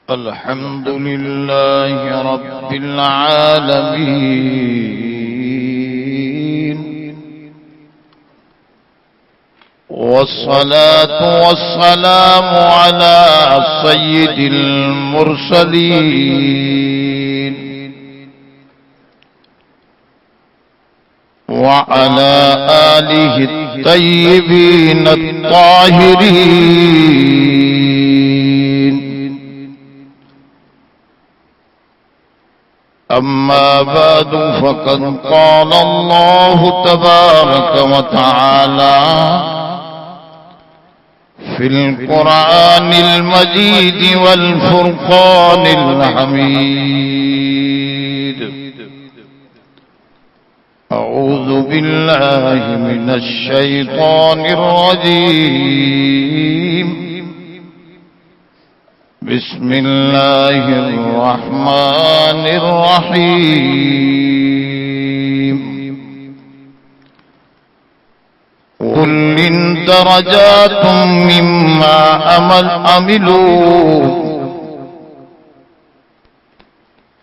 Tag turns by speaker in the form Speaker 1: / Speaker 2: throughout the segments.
Speaker 1: الحمد لله رب العالمين، والصلاة والسلام على سيد المرسلين وعلى آله الطيبين الطاهرين. أما بعد، فقد قال الله تبارك وتعالى في القرآن المجيد والفرقان الحميد: أعوذ بالله من الشيطان الرجيم. بسم الله الرحمن الرحيم. كل درجات مما عملوا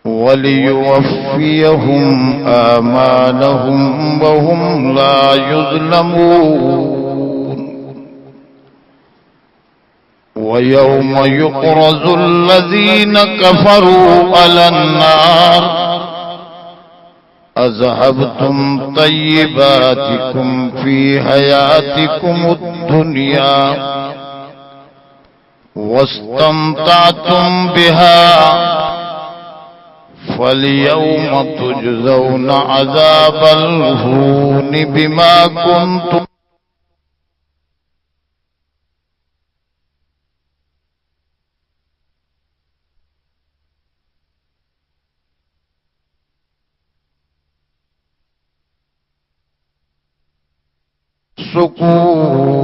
Speaker 1: وليوفيهم آمالهم وهم لا يظلمون. ويوم يعرض الذين كفروا على النار أذهبتم طيباتكم في حياتكم الدنيا واستمتعتم بها فاليوم تجزون عذاب الهون بما كنتم سكون.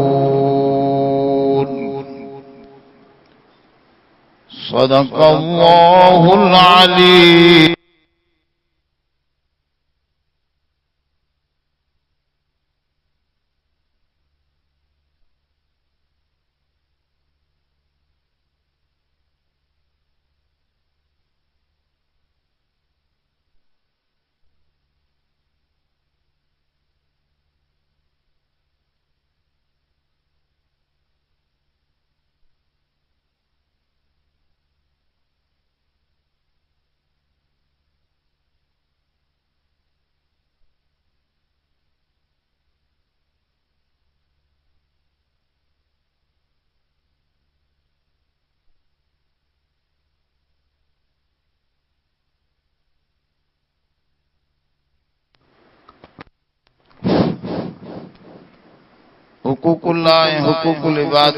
Speaker 1: صدق الله العلي. हुकूकुल्लाह हुकूकुल इबाद।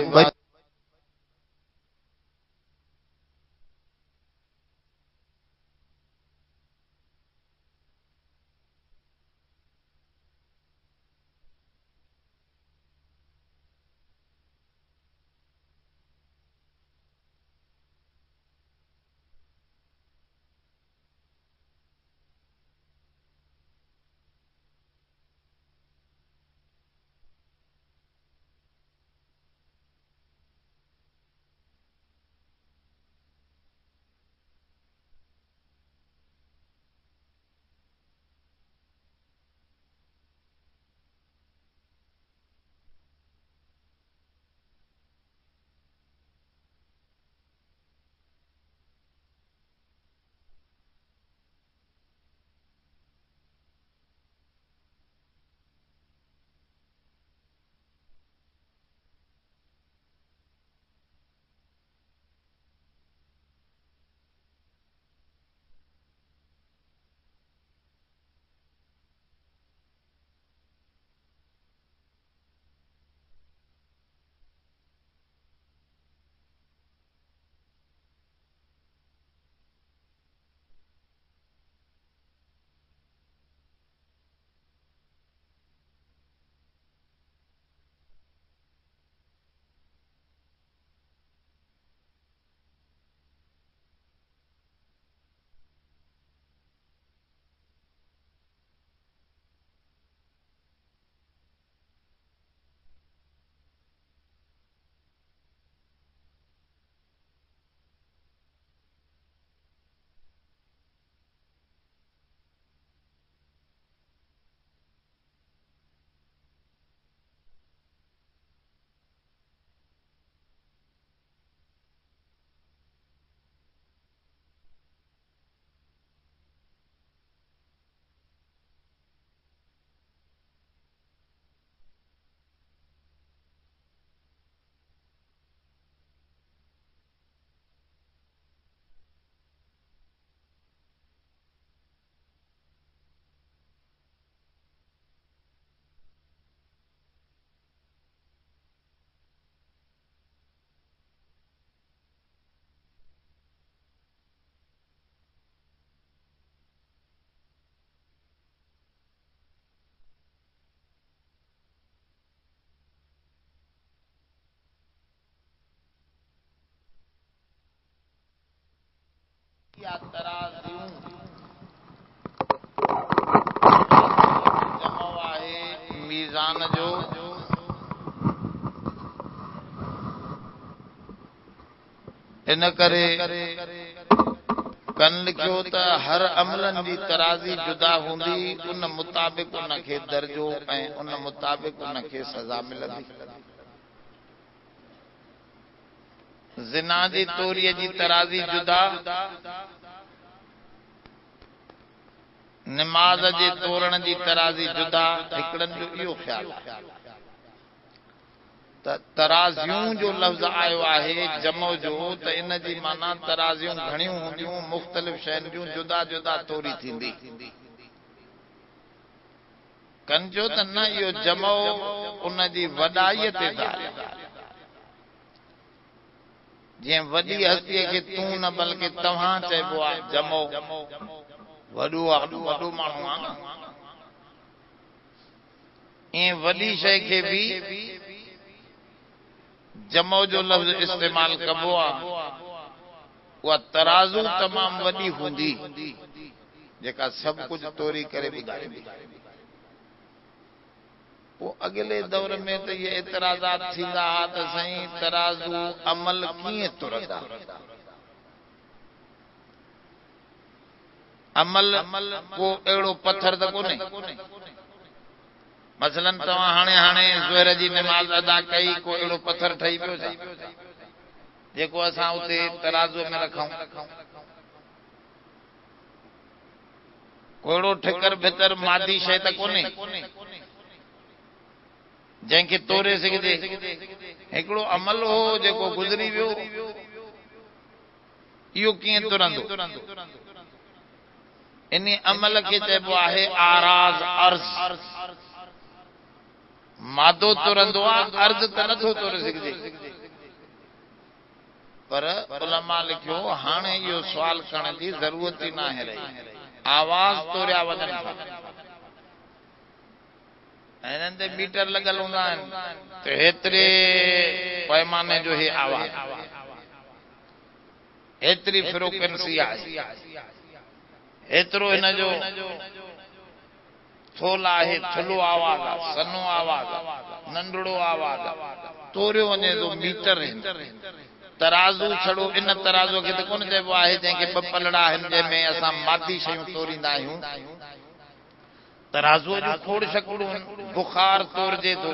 Speaker 1: तराज़ियूं जमो आहे मीज़ान जो इन करे कन लिखियो त हर अमलन जी तराज़ी जुदा हूंदी उन मुताबिक़ उन खे दर्जो ऐं उन मुताबिक़ उन खे सज़ा मिलंदी। ज़िना जी तोरीअ जी तराज़ी जुदा, निमाज़ जे तोरण जी तराज़ी जुदा। हिकिड़नि जो इहो ख़्यालु आहे त तराज़ियूं जो लफ़्ज़ आयो आहे जमो जो, त इन जी माना तराज़ियूं घणियूं हूंदियूं, मुख़्तलिफ़ शयुनि जूं जुदा जुदा तोरी थींदी। कंजो त न, इहो जमो उन जी वॾाईअ ते दाल। जीअं वॾी हस्तीअ खे तूं न बल्कि तव्हां चइबो आहे जमो, वॾो आहे, वॾो माण्हू आहे न। ईअं वॾी शइ खे बि जमो जो लफ़्ज़ इस्तेमाल कबो आहे। उहा तराज़ू तमामु वॾी हूंदी जेका सभु कुझु तोरी करे ॿुधाईंदी। पोइ अॻिले दौर में त इहे एतिराज़ात थींदा हुआ त साईं तराज़ू अमल कीअं तुरंदा। अमल को अहिड़ो पत्थर त कोन्हे। मसलन तव्हां हाणे ज़ोहर जी नमाज़ अदा कई, को अहिड़ो पत्थर ठही पियो छा जेको असां उते तराज़ू में रखूं? कोड़ो ठिकर भितर मादी शइ त कोन्हे जंहिंखे तोरे सघिजे। हिकिड़ो अमल हो जेको गुज़री वियो, इहो कीअं तुरंदो? इन अमल खे चइबो आहे आराज़ अर्ज़। मादो तुरंदो आहे, अर्ज़ त नथो तुरे सघिजे। पर उलमा लिखियो हाणे इहो सुवाल करण जी ज़रूरत ई न आहे रही। आवाज़ तोरिया वञनि था, हिननि ते मीटर लॻल हूंदा आहिनि त हेतिरे पैमाने जो ही आवाज़, हेतिरी फ्रीक्वेंसी आहे, हेतिरो हिन जो थोल आहे, थुलो आवाज़ आहे, सनो आवाज़ आहे, नंढड़ो आवाज़ आहे, तोरियो वञे थो मीटर। तराज़ू छड़ो इन तराज़ू खे त कोन चइबो आहे जंहिंखे ॿ पलड़ा आहिनि जंहिंमें असां मादी शयूं तोरींदा आहियूं। तराज़ूअ जूं खोड़ शकड़ूं आहिनि। बुखार तोरजे थो,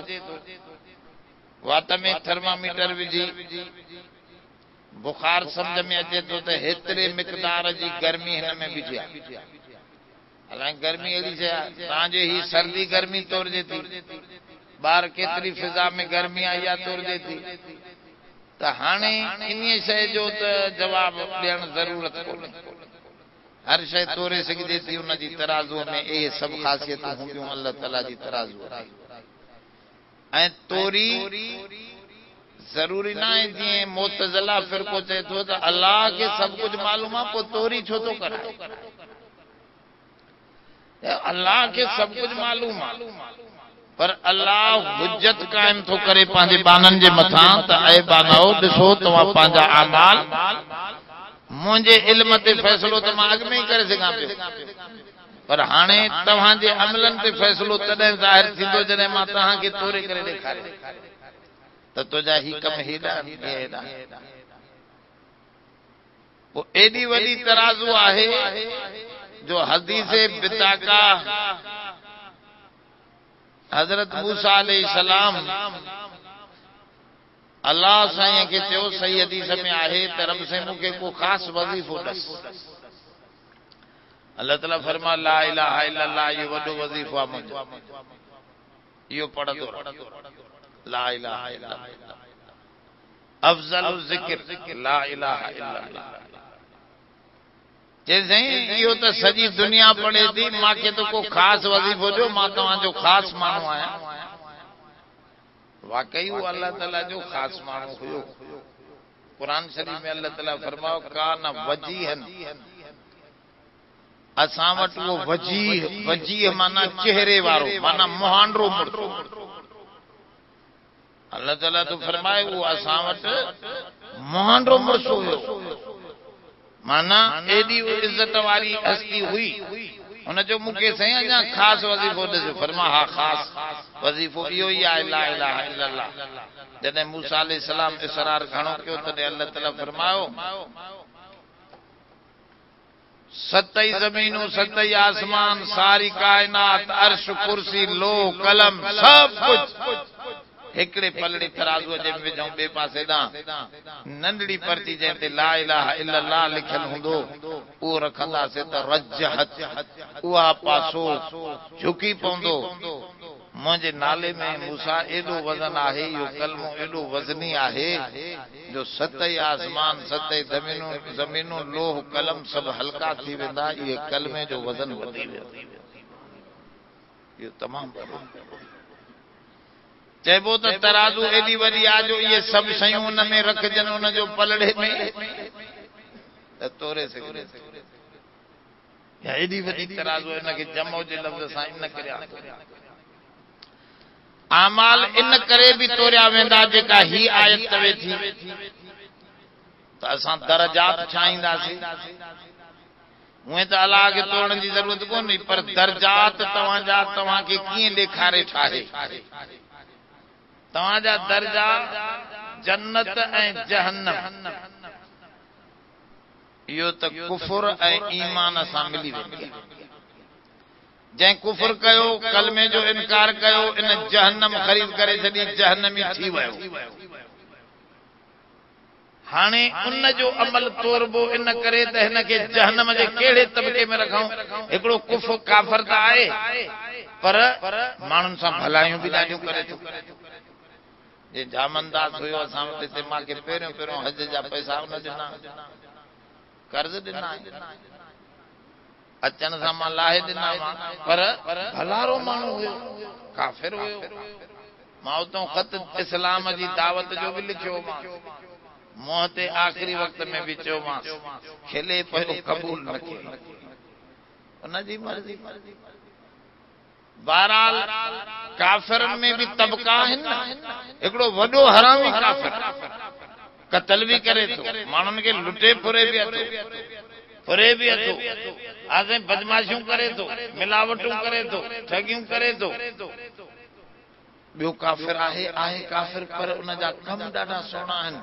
Speaker 1: वात में थर्मामीटर विझी बुखार सम्झ में अचे थो त हेतिरे मिक़दार जी गर्मी हिन में विझे। हालांकि गर्मी अहिड़ी शइ आहे, तव्हांजे ही सर्दी गर्मी तोरजे थी, ॿाहिर केतिरी फिज़ा में गर्मी आई आहे तोरजे थी। त हाणे इन शइ जो त जवाबु ॾियण ज़रूरत कोन्हे। हर शइ तोरे सघिजे थी उन जी तराज़ूअ में। इहे सभु ख़ासियतूं हूंदियूं अल्लाह ताला जी तराज़ूअ में। ऐं तोरी ज़रूरी न आहे जीअं मुतज़िला फ़िरक़ो चए थो त अल्लाह खे सभु कुझु मालूम आहे पोइ तोरी छो थो कराए। अल्लाह खे सभु कुझु मालूम आहे, पर अल्लाह हुज्जत कायम थो करे पंहिंजे बाननि जे मथां त ऐ बानाओ ॾिसो तव्हां पंहिंजा अमाल मुंहिंजे इल्म ते फ़ैसिलो त मां अॻु में ई करे सघां पियो, पर हाणे तव्हांजे अमलनि ते फ़ैसिलो तॾहिं ज़ाहिर थींदो जॾहिं मां तव्हांखे तोरे करे ॾेखारे त तुंहिंजा ही कम हेॾा हेॾा। पोइ एॾी वॾी तराज़ू आहे जो हदीस बिताका हज़रत मूसा अलैहिस्सलाम अल्लाह साईं खे चयो, सही हदीस में आहे त रब से मूंखे को ख़ासि वज़ीफ़ो ॾस। अल्लाह ताला फरमा ला इलाहा इल्लल्लाह, इहो वॾो वज़ीफ़ो आहे मुंहिंजो, इहो पढ़ंदो ला इलाहा इल्लल्लाह, अफ़ज़ल ज़िक्र ला इलाहा इल्लल्लाह। इहो त सॼी दुनिया पढ़े थी, मूंखे त को ख़ासि वज़ीफ़ो ॾियो, मां तव्हांजो ख़ासि माण्हू आहियां। वाकई उहो अल्लाह ताला जो ख़ासि माण्हू हुयो। क़ुरान शरीफ़ में अल्लाह ताला फरमायो कान वजीहन, असां वटि उहो वजीह माना चेहरे वारो, माना मुहांडरो मुड़सो। अल्लाह ताला तो फरमाए उहो असां वटि मुहांडरो मुड़सो हुयो, माना एडी इज्जत वाली हस्ती हुई उन जो मूंखे साईं अञा ख़ासि वज़ीफ़ो ॾिसो फरमा हा ख़ासि वज़ीफ़ो इहो ई आहे ला इलाहा इल्लल्लाह। जॾहिं मूसा अलैहिस्सलाम इसरार घणो कयो तॾहिं अल्लाह ताला फरमायो सतई ज़मीनूं सतई आसमान सारी कायनात अर्श कुर्सी लोह कलम सब कुछ हिकड़े पलड़े तराज़ूअ जे विझूं ॿिए पासे ॾांहुं नंढड़ी पर्ची जंहिं ते ला इलाहा इल्लल्लाह लिखियल हूंदो उहो रखंदासीं त रजहत उहा पासो झुकी पवंदो। मुंहिंजे नाले में मूसा एॾो वज़न आहे इहो कलमो एॾो वज़नी आहे जो सतई आसमान सतई ज़मीनूं लोह कलम सभु हल्का थी वेंदा इहे कलमे जो वज़न वधी वेंदो। इहो तमामु चइबो त तराजू एॾी वॾी आहे जो इहे सभु शयूं उन में रखजनि उन जो पलड़े में त तोरे सघे या एॾी वॾी तराजू इनखे जमो जे लफ़्ज़ सां इन करे आमाल इन करे बि तोरिया वेंदा जेका ही आयत तवे थी त असां दरजात ठाहींदासीं। उहे त अलाह खे तोड़न जी ज़रूरत कोन्हे पर दरजात तव्हांजा तव्हांखे कीअं ॾेखारे ठाहे। तव्हांजा दर्जा जन्नत ऐं जहन्नम इहो त कुफर ऐं ईमान सां मिली वेंदी आहे। जंहिं कुफर कयो कलमे जो इनकार कयो इन जहन्नम ख़रीद करे छॾी जहन्नमी थी वियो। हाणे उन जो अमल तोरबो इन करे त हिन खे जहन्नम जे कहिड़े तबके में रखूं। हिकिड़ो कुफर काफ़र त आहे पर माण्हुनि सां भलायूं बि ॾाढियूं करे थो। जे जामनदास हुयो असां वटि हिते मूंखे पहिरियों हज जा पैसा उन ॾिना कर्ज़ ॾिना अचण सां मां लाहे ॾिना पर भलारो माण्हू हुयो काफ़िर हुयो। मां उतां ख़त इस्लाम जी दावत जो बि लिखियो मुंहं ते आख़िरी वक़्त में बि चयोमांसि खिले पियो क़बूल न कयो उनजी मर्ज़ी। बहरहाल काफ़िरनि में बि तबका आहिनि न। हिकिड़ो वॾो हरामी काफ़िर क़त्ल बि करे थो माण्हुनि खे लुटे फुरे बि अथो आसे बदमाशियूं करे थो मिलावटूं करे थो ठगियूं करे थो। ॿियो काफ़िर आहे काफ़िर पर उनजा कम ॾाढा सुहिणा आहिनि।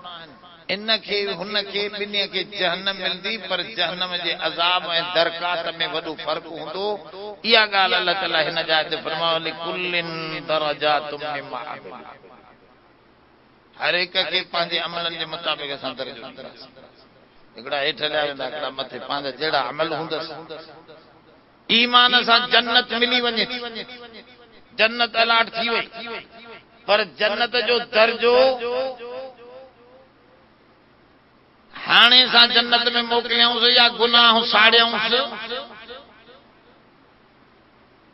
Speaker 1: इनखे हुनखे ॿिन्ही खे जहन्नम मिलंदी पर जहन्नम जे अज़ाब ऐं दरकात में वॾो फ़र्क़ु हूंदो। इहा ॻाल्हि अल्लाह ताला हिन जाइ ते फरमायो लिकुल्लिन दरजातुम मिम्मा अमिलू हर हिक खे पंहिंजे अमलनि जे मुताबिक़ असां दर्जो ॾींदासीं। हिकिड़ा हेठि हलिया वेंदा हिकिड़ा मथे पंहिंजा जहिड़ा अमल हूंदसि। ईमान सां जन्नत मिली वञे जन्नत अलाट थी वई पर जन्नत जो दर्जो हाणे सां जन्नत में मोकिलियऊंसि या गुनाह साड़ियऊंसि।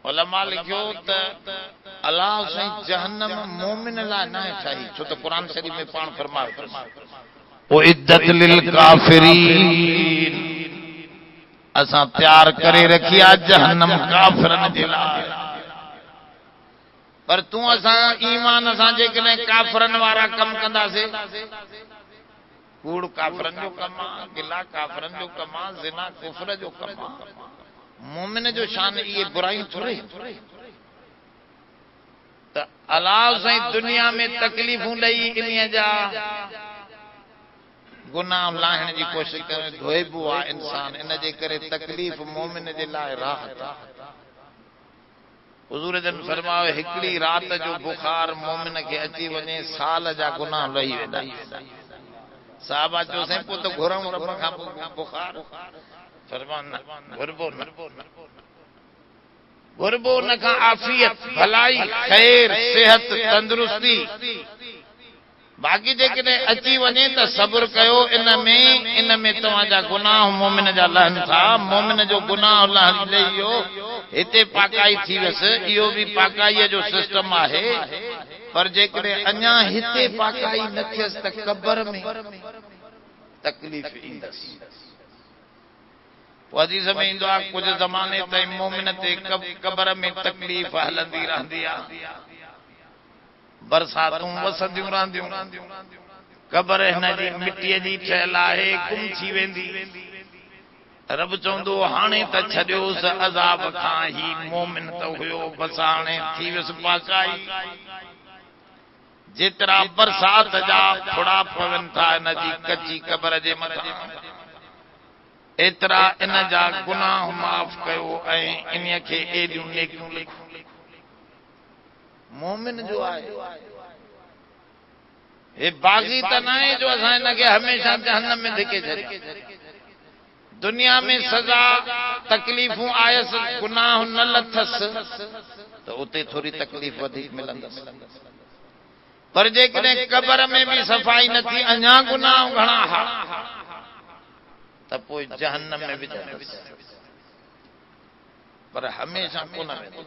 Speaker 1: उलमा लिखियो त अलाह साईं जहन्नम मोमिन लाइ न ठाही छो त क़ुरान शरीफ में पाण फरमायो उइद्दत लिल काफिरीन असां तैयार करे रखी आहे जहन्नम काफिरनि जे लाइ। पर तूं असां ईमान सां जेकॾहिं काफिरनि वारा कम कंदासीं कूड़ काफिरनि जो कम आहे गिला काफिरनि जो कम आहे ज़िना कुफर जो कम आहे। मोमिन जो शान इहे बुरायूं थोरे त अलाह साईं दुनिया में तकलीफ़ूं ॾेई इन्हीअ जा गुनाह लाहिण जी कोशिशि करे धोइबो आहे इंसान। इन जे करे तकलीफ़ मोमिन जे लाइ राहत आहे। हुज़ूर जन फरमायो हिकिड़ी राति जो बुखार मोमिन खे अची वञे साल जा गुनाह लही वेंदा। साहबा चयोसीं पोइ त घुरऊं रब खां बुखार घुरबो न खां आफियत भलाई ख़ैर सेहत तंदुरुस्ती बाक़ी जेकॾहिं अची वञे त सब्र कयो। इन में तव्हांजा गुनाह मोमिन जा लहनि था। मोमिन जो गुनाह लहन ॾेई वियो हिते पाकाई थी वियसि। इहो बि पाकाईअ जो सिस्टम आहे पर जेकॾहिं अञा हिते पाकाई न थियसि त क़ब्र में तकलीफ़ ईंदसि। हदीस में ईंदो आहे कुझु ज़माने ताईं मोमिन ते क़ब्र में तकलीफ़ हलंदी रहंदी आहे। बरसातूं वसंदियूं रहंदियूं क़ब्र हिन जी मिटीअ जी ठहियल आहे गुम थी वेंदी रब चवंदो हाणे त छॾियोसि अज़ाब खां ही मोमिन त हुयो बस हाणे थी वियुसि पाकाई जेतिरा बरसात जा फुड़ा पवनि था इन जी कची क़बर जे मथां एतिरा इन जा गुनाह माफ़ कयो ऐं इन खे एॾियूं नेकियूं लिखो मोमिन जो आहे हे बाग़ी त न आहे जो असां इन खे हमेशह जहन्नम में धिके छॾियो दुनिया में सज़ा तकलीफ़ूं आयसि गुनाह न लथसि त उते थोरी तकलीफ़ वधीक मिलंदसि पर जेकॾहिं क़बर में भी सफ़ाई न थी अञा गुनाह घणा हा त पोइ जहन्नम में विझंदसि पर हमेशह कोन वेंदो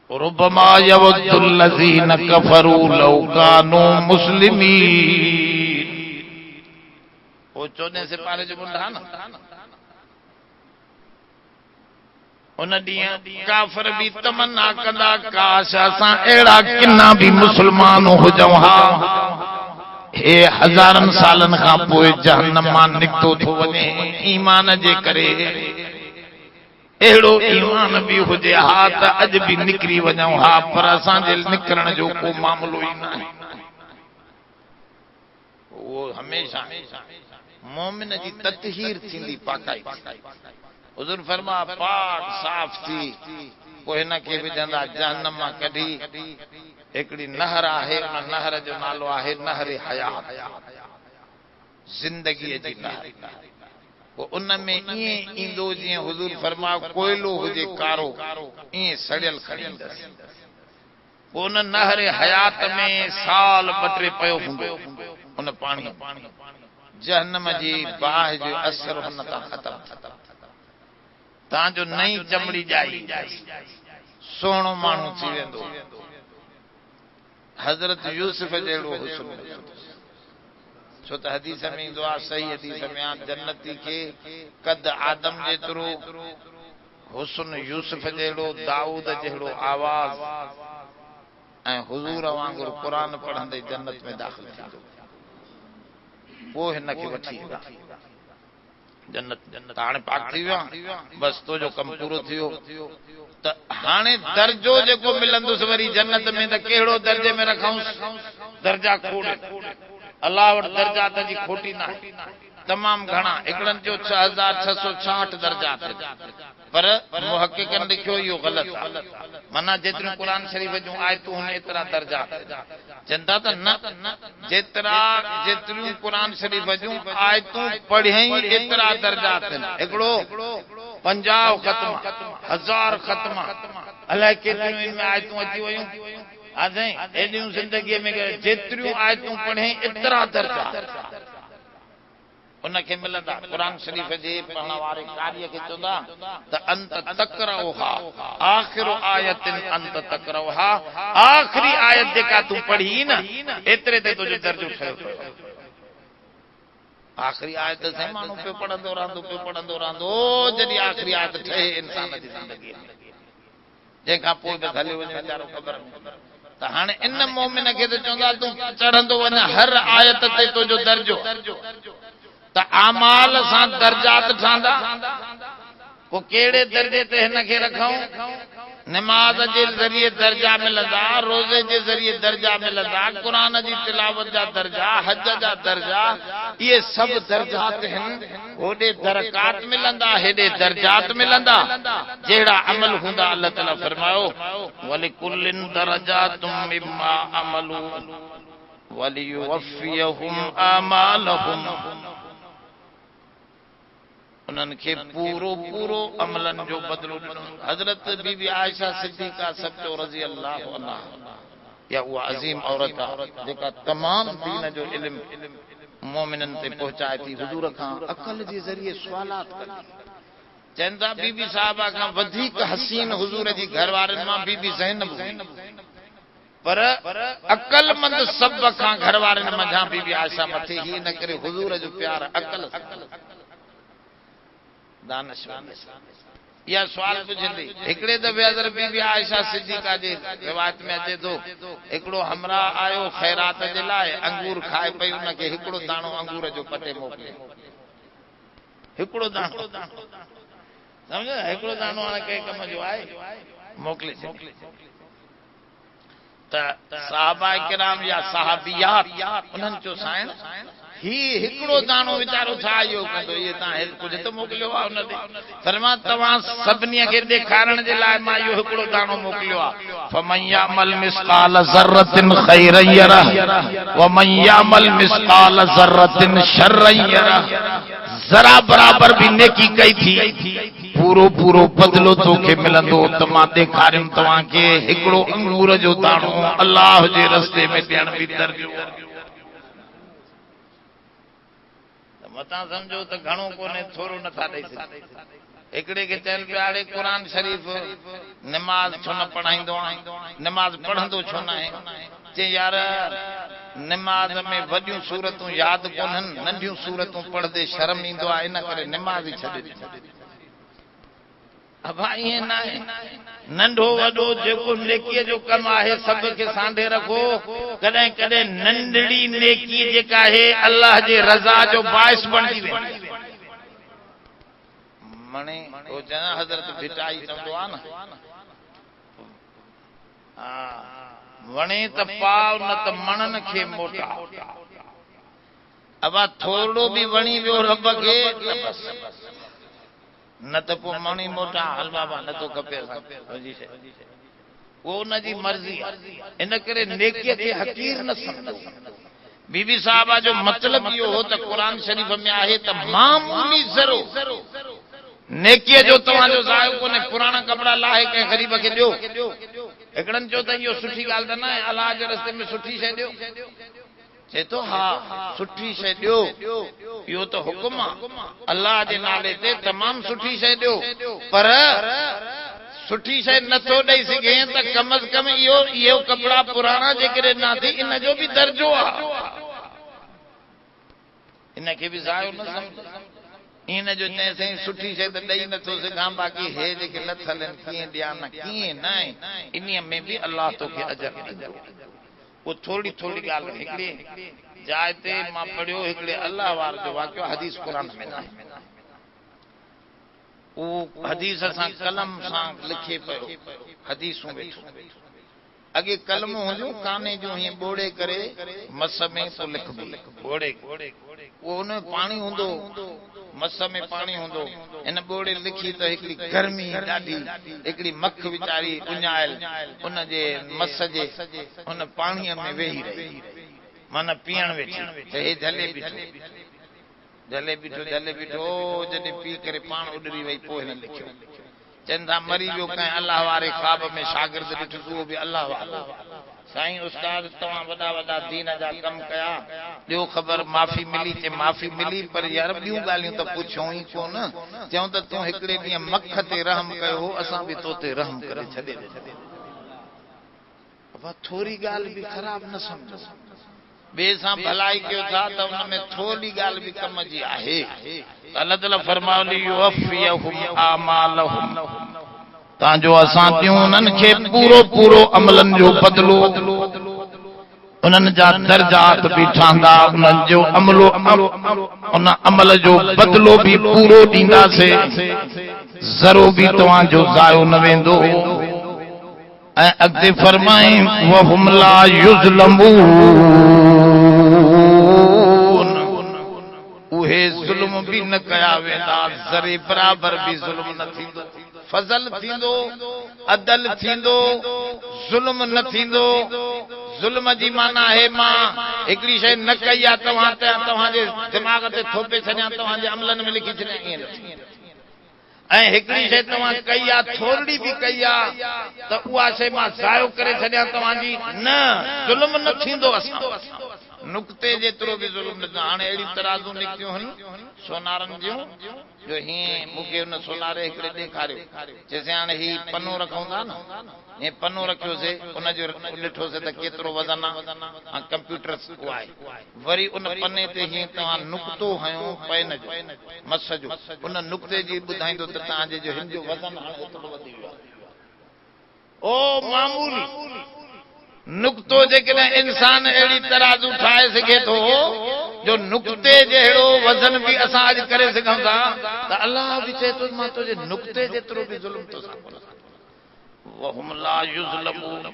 Speaker 1: रुबमा यवद्दुल्लज़ीन कफ़रू लौ कानू मुस्लिमीन वो 14 सिपारे जो बुंडा न उन ॾींहुं काफ़िर भी तमन्ना कंदा काश असां अहिड़ा किना भी मुस्लमान हुजऊं हा हे हज़ारनि सालनि खां पोइ जहन्नम मां निकितो थो वञे ईमान जे करे अहिड़ो ईमान भी हुजे हा त अॼु भी निकिरी वञूं हा पर असांजे निकिरण जो को मामलो ई न आहे वो हमेशा मोमिन जी ततहीर थींदी पाकाई हुज़ूर फरमा पाक साफ़ थी पोइ हिन खे विझंदा जहन्नम मां कढी हिकिड़ी नहर आहे उन नहर जो नालो आहे नहर हयात ज़िंदगीअ जी नहर पोइ उन में ईअं ईंदो जीअं हुज़ूर फरमा कोयलो हुजे कारो ईअं सड़ियल खणी ईंदसि पोइ उन नहर हयात में साल 2-3 पियो हूंदो उन पाणी जहन्नम जी बाह जो असर हुन तां ख़तम तव्हांजो नई चमड़ी ॼाई सुहिणो माण्हू थी वेंदो हज़रत यूसुफ जहिड़ो हुस्न छो त हदीस में ईंदो आहे सही हदीस में जन्नती खे कद आदम जेतिरो हुस्न यूसुफ जहिड़ो दाऊद जहिड़ो आवाज़ ऐं हुज़ूर वांगुरु क़ुरान पढ़ंदे जन्नत में दाख़िल थींदो पोइ हिन खे वठी वेंदा जन्नत हाणे पाक थी वियो बस तो जो कम पूरो थियो त हाणे दर्जो जेको मिलंदुसि वरी जन्नत में त कहिड़ो दर्जे में रखऊंसि दर्जा खोड़ अल्लाह वटि दर्जात जी खोटी न आहे तमाम घणा हिकिड़नि जो 6666 दर्जा पर मुहक़िक़नि लिखियो इहो ग़लति आहे माना जेतिरियूं क़ुरान शरीफ़ जूं आयतूं हुन एतिरा दर्जा चवंदा त न जेतिरियूं क़ुरान शरीफ़ जूं आयतूं पढ़ियई एतिरा दर्जा हिकिड़ो 50 ख़त्म 1000 ख़त्म अलाए केतिरियूं इन में आयतूं अची वयूं असां एॾियूं ज़िंदगीअ में जेतिरियूं आयतूं पढ़ियई एतिरा दर्जा उनखे मिलंदा क़ुरान शरीफ़ जे पढ़ण वारे कार्य खे चवंदा त अंत तकरउहा आखिर आयतिन अंत तकरउहा आखिरी आयत जेका तूं पढ़ी न एतिरे ते तुंहिंजो दर्जो ठहियो आखिरी आयत से माण्हू पियो पढ़ंदो रहंदो जॾहिं आखिरी आयत ठहे इंसान जी ज़िंदगी जंहिंखां पोइ बि हलियो वञे वीचारो ख़बर त हाणे इन मोमिन खे त चवंदा तूं चढ़ंदो वञ हर आयत ते तुंहिंजो दर्जो त आमाल सां दर्जात ठहंदा पोइ कहिड़े दर्जे ते हिन खे रखूं नमाज जे ज़रिए दर्जा मिलंदा रोज़े जे ज़रिए दर्जा मिलंदा क़ुरान जी तिलावत जा दर्जा हज जा दर्जा इहे सभु दर्जात आहिनि होॾे दरकात मिलंदा हेॾे दर्जात मिलंदा जहिड़ा अमल हूंदा अल्लाह ताला फरमायो वलिकुल्लिन दरजातुम मिम्मा अमलू वलियुवफ़ियहुम आमालहुम उन्हनि खे पूरो पूरो अमलन जो बदलो ॾिनो हज़रत बीबी आयशा सिद्दीक़ा सचो रज़ी अल्लाह अन्हा या उहा अज़ीम औरत आहे जेका तमाम दीन जो इल्म मोमिननि ते पहुचाए थी हुजूर खां अक़ल जे ज़रिए सुवालात कंदी चवंदा बीबी साहिबा खां वधीक हसीन हुजूर जी घरवारनि मां बीबी ज़ैनब हुई पर अक़लमंद सभ खां घरवारनि मंझां बीबी आयशा मथे ही न करे हुजूर जो प्यार अक़ल या सवाल पुछंदी हिकिड़े दफ़े हज़रत बीबी आयशा सिद्दीक़ा जे रिवायत में अचे थो हिकिड़ो हमरा आयो ख़ैरात जे लाइ अंगूर खाए पई उनखे हिकिड़ो दाणो अंगूर जो पटे मोकिले हिकिड़ो दाणो समझ हिकिड़ो दाणो हाणे कंहिं कम जो आहे मोकिले त साहबा किराम या साहबियात उन्हनि चयो साईं ही हिकिड़ो दाणो वीचारो छा इहो कंदो इहे तव्हां कुझु त मोकिलियो आहे हुन ते फरमा तव्हां सभिनी खे ॾेखारण जे लाइ मां इहो हिकिड़ो दाणो मोकिलियो आहे फमन यामल मिस्काल ज़र्रतिन ख़ैरन यरह वमन यामल मिस्काल ज़र्रतिन शर्रन यरह जरा बराबर भी नेकी कई थी पूरो पूरो बदलो तोखे मिलंदो त मां ॾेखारियुमि तव्हांखे हिकिड़ो अंगूर जो दाणो अल्लाह जे रस्ते में ॾियण बि दर्जो मतां समझो त घणो कोन्हे थोरो नथा ॾेई सघे हिकिड़े खे चइनि पिया हाणे क़ुर शरीफ़ नमाज़ छो न पढ़ाईंदो आहे नमाज़ पढ़ंदो छो न आहे चई यार नमाज़ में वॾियूं सूरतूं यादि कोन्हनि नंढियूं सूरतूं पढ़ंदे शर्म ईंदो आहे इन करे नमाज़ ई छॾे ॾिनी अबा ईअं न आहे नंढो वॾो जेको नेकीअ जो कमु आहे सभ खे सांढे रखो कॾहिं कॾहिं नंढड़ी नेकी जेका आहे अल्लाह जे रज़ा जो बाइस बणजी वेंदी मणे ओ जना हज़रत भिटाई चवंदो आहे न हा वणे त पाव न त मणन खे मोटा अबा थोरो बि वणी वियो रब खे न त पोइ मणी मोटा हल बाबा न तो खपे वो उनजी मर्ज़ी इन करे नेकीअ खे हक़ीर न सम्झो बीबी साहबा जो मतलब इहो हो त क़ुर शरीफ़ में आहे त मामूली ज़रो नेकीअ जो तव्हांजो ज़ायो कोन्हे पुराणा कपिड़ा लाहे कंहिं ग़रीब खे ॾियो हिकिड़नि चयो त इहो सुठी ॻाल्हि त न आहे अलाह जे रस्ते में सुठी शइ ॾियो चए थो हा सुठी शइ ॾियो इहो त हुकुम आहे अलाह जे नाले ते तमामु सुठी शइ ॾियो पर सुठी शइ नथो ॾेई सघे त कम अज़ कम इहो कपिड़ा पुराणा जेकॾहिं न थी इन जो बि दर्जो आहे इनखे बि ज़ायो न सम्झो इन जो चए साईं सुठी शइ त ॾेई नथो सघां बाक़ी हे जेके लथल आहिनि कीअं ॾियां न कीअं न इन्हीअ में बि अलाह तोखे अजर ॾींदो वो थोड़ी थोड़ी ॻाल्हि हिकिड़ी जाइ ते मां पढ़ियो हिकिड़े अल्लाह वार जो वाक़ियो हदीस क़ुर में न आहे वो हदीस सां कलम सां लिखे पियो हदीसूं वेठो अॻे कलम हुयूं काने जो हीअं ॿोड़े करे मस में पोइ लिखबो ॿोड़े वो हुन पाणी हूंदो मस में पाणी हूंदो इन ॿोड़े लिखी त हिकिड़ी गर्मी ॾाढी हिकिड़ी मख वीचारी उञायल उन जे मस जे उन पाणीअ में वेही रही माना पीअण वेठी त हे झले बीठो जॾहिं पी करे पाण उॾरी वई पोइ हिन लिखियो चवनि था मरी वियो कंहिं अल्लाह वारे ख्वाब में शागिर्द ॾिठो उहो बि अल्लाह वारो साईं उस्ताद तव्हां वॾा वॾा दीन जा कम कया ॿियो ख़बर माफ़ी मिली चे माफ़ी मिली पर यार ॿियूं ॻाल्हियूं त पुछूं ई कोन चऊं त तूं हिकिड़े ॾींहुं मख ते रहम कयो हो असां बि तो ते रहम करे छॾे थोरी ॻाल्हि बि ख़राब न सम्झो ॿिए सां भलाई कयो था त हुन में थोरी ॻाल्हि बि कम जी आहे अल्लाह ताला फरमायो तांजो असां ॾियूं उन्हनि खे पूरो पूरो अमलनि जो बदिलो उन्हनि जा दर्जात बि ठहंदा उन्हनि जो अमलो उन अमल जो बदिलो बि पूरो ॾींदासीं ज़रो बि तव्हांजो ज़ायो न वेंदो ऐं अॻिते फरमाए वहुम ला युज़लमून उहे ज़ुल्म बि न कया वेंदा ज़रे बराबर बि ज़ुल्म न थींदो फज़ल थींदो अदल थींदो ज़ुल्म न थींदो ज़ुल्म जी माना है मां हिकिड़ी शइ न कई आहे तव्हांजे दिमाग़ ते थोपे छॾियां तव्हांजे अमलनि में लिखी छॾियां ईअं न ऐं हिकिड़ी शइ तव्हां कई आहे थोरी बि कई आहे त उहा शइ मां ज़ायो करे छॾियां तव्हांजी न ज़ुल्म न थींदो असां नुक़्ते जेतिरो बि ज़ुल्म न हाणे अहिड़ियूं तराज़ूं निकितियूं आहिनि सोनारनि जूं जो हीअं मूंखे हुन सोनारे हिकिड़े ॾेखारियो चइसि हाणे हीउ पनो रखूं था न हीअं पनो रखियोसीं उनजो ॾिठोसीं त केतिरो वज़न आहे ऐं कंप्यूटर उहो आहे वरी उन पने ते हीअं तव्हां नुक़्तो हयो पेन जो मस जो उन नुक़्ते जी ॿुधाईंदो त तव्हांजे जो हिन जो वज़न हाणे एतिरो वधी वियो आहे ओ मामूली नुक़्तो जेकॾहिं इंसान अहिड़ी तराज़ू ठाहे सघे थो जो नुक्ते जहिड़ो वज़न भी असां अॼु करे सघूं था त अल्लाह बि चए थो मां तुंहिंजे नुक्ते जेतिरो बि ज़ुल्म तो सां वहुम ला युज़लमून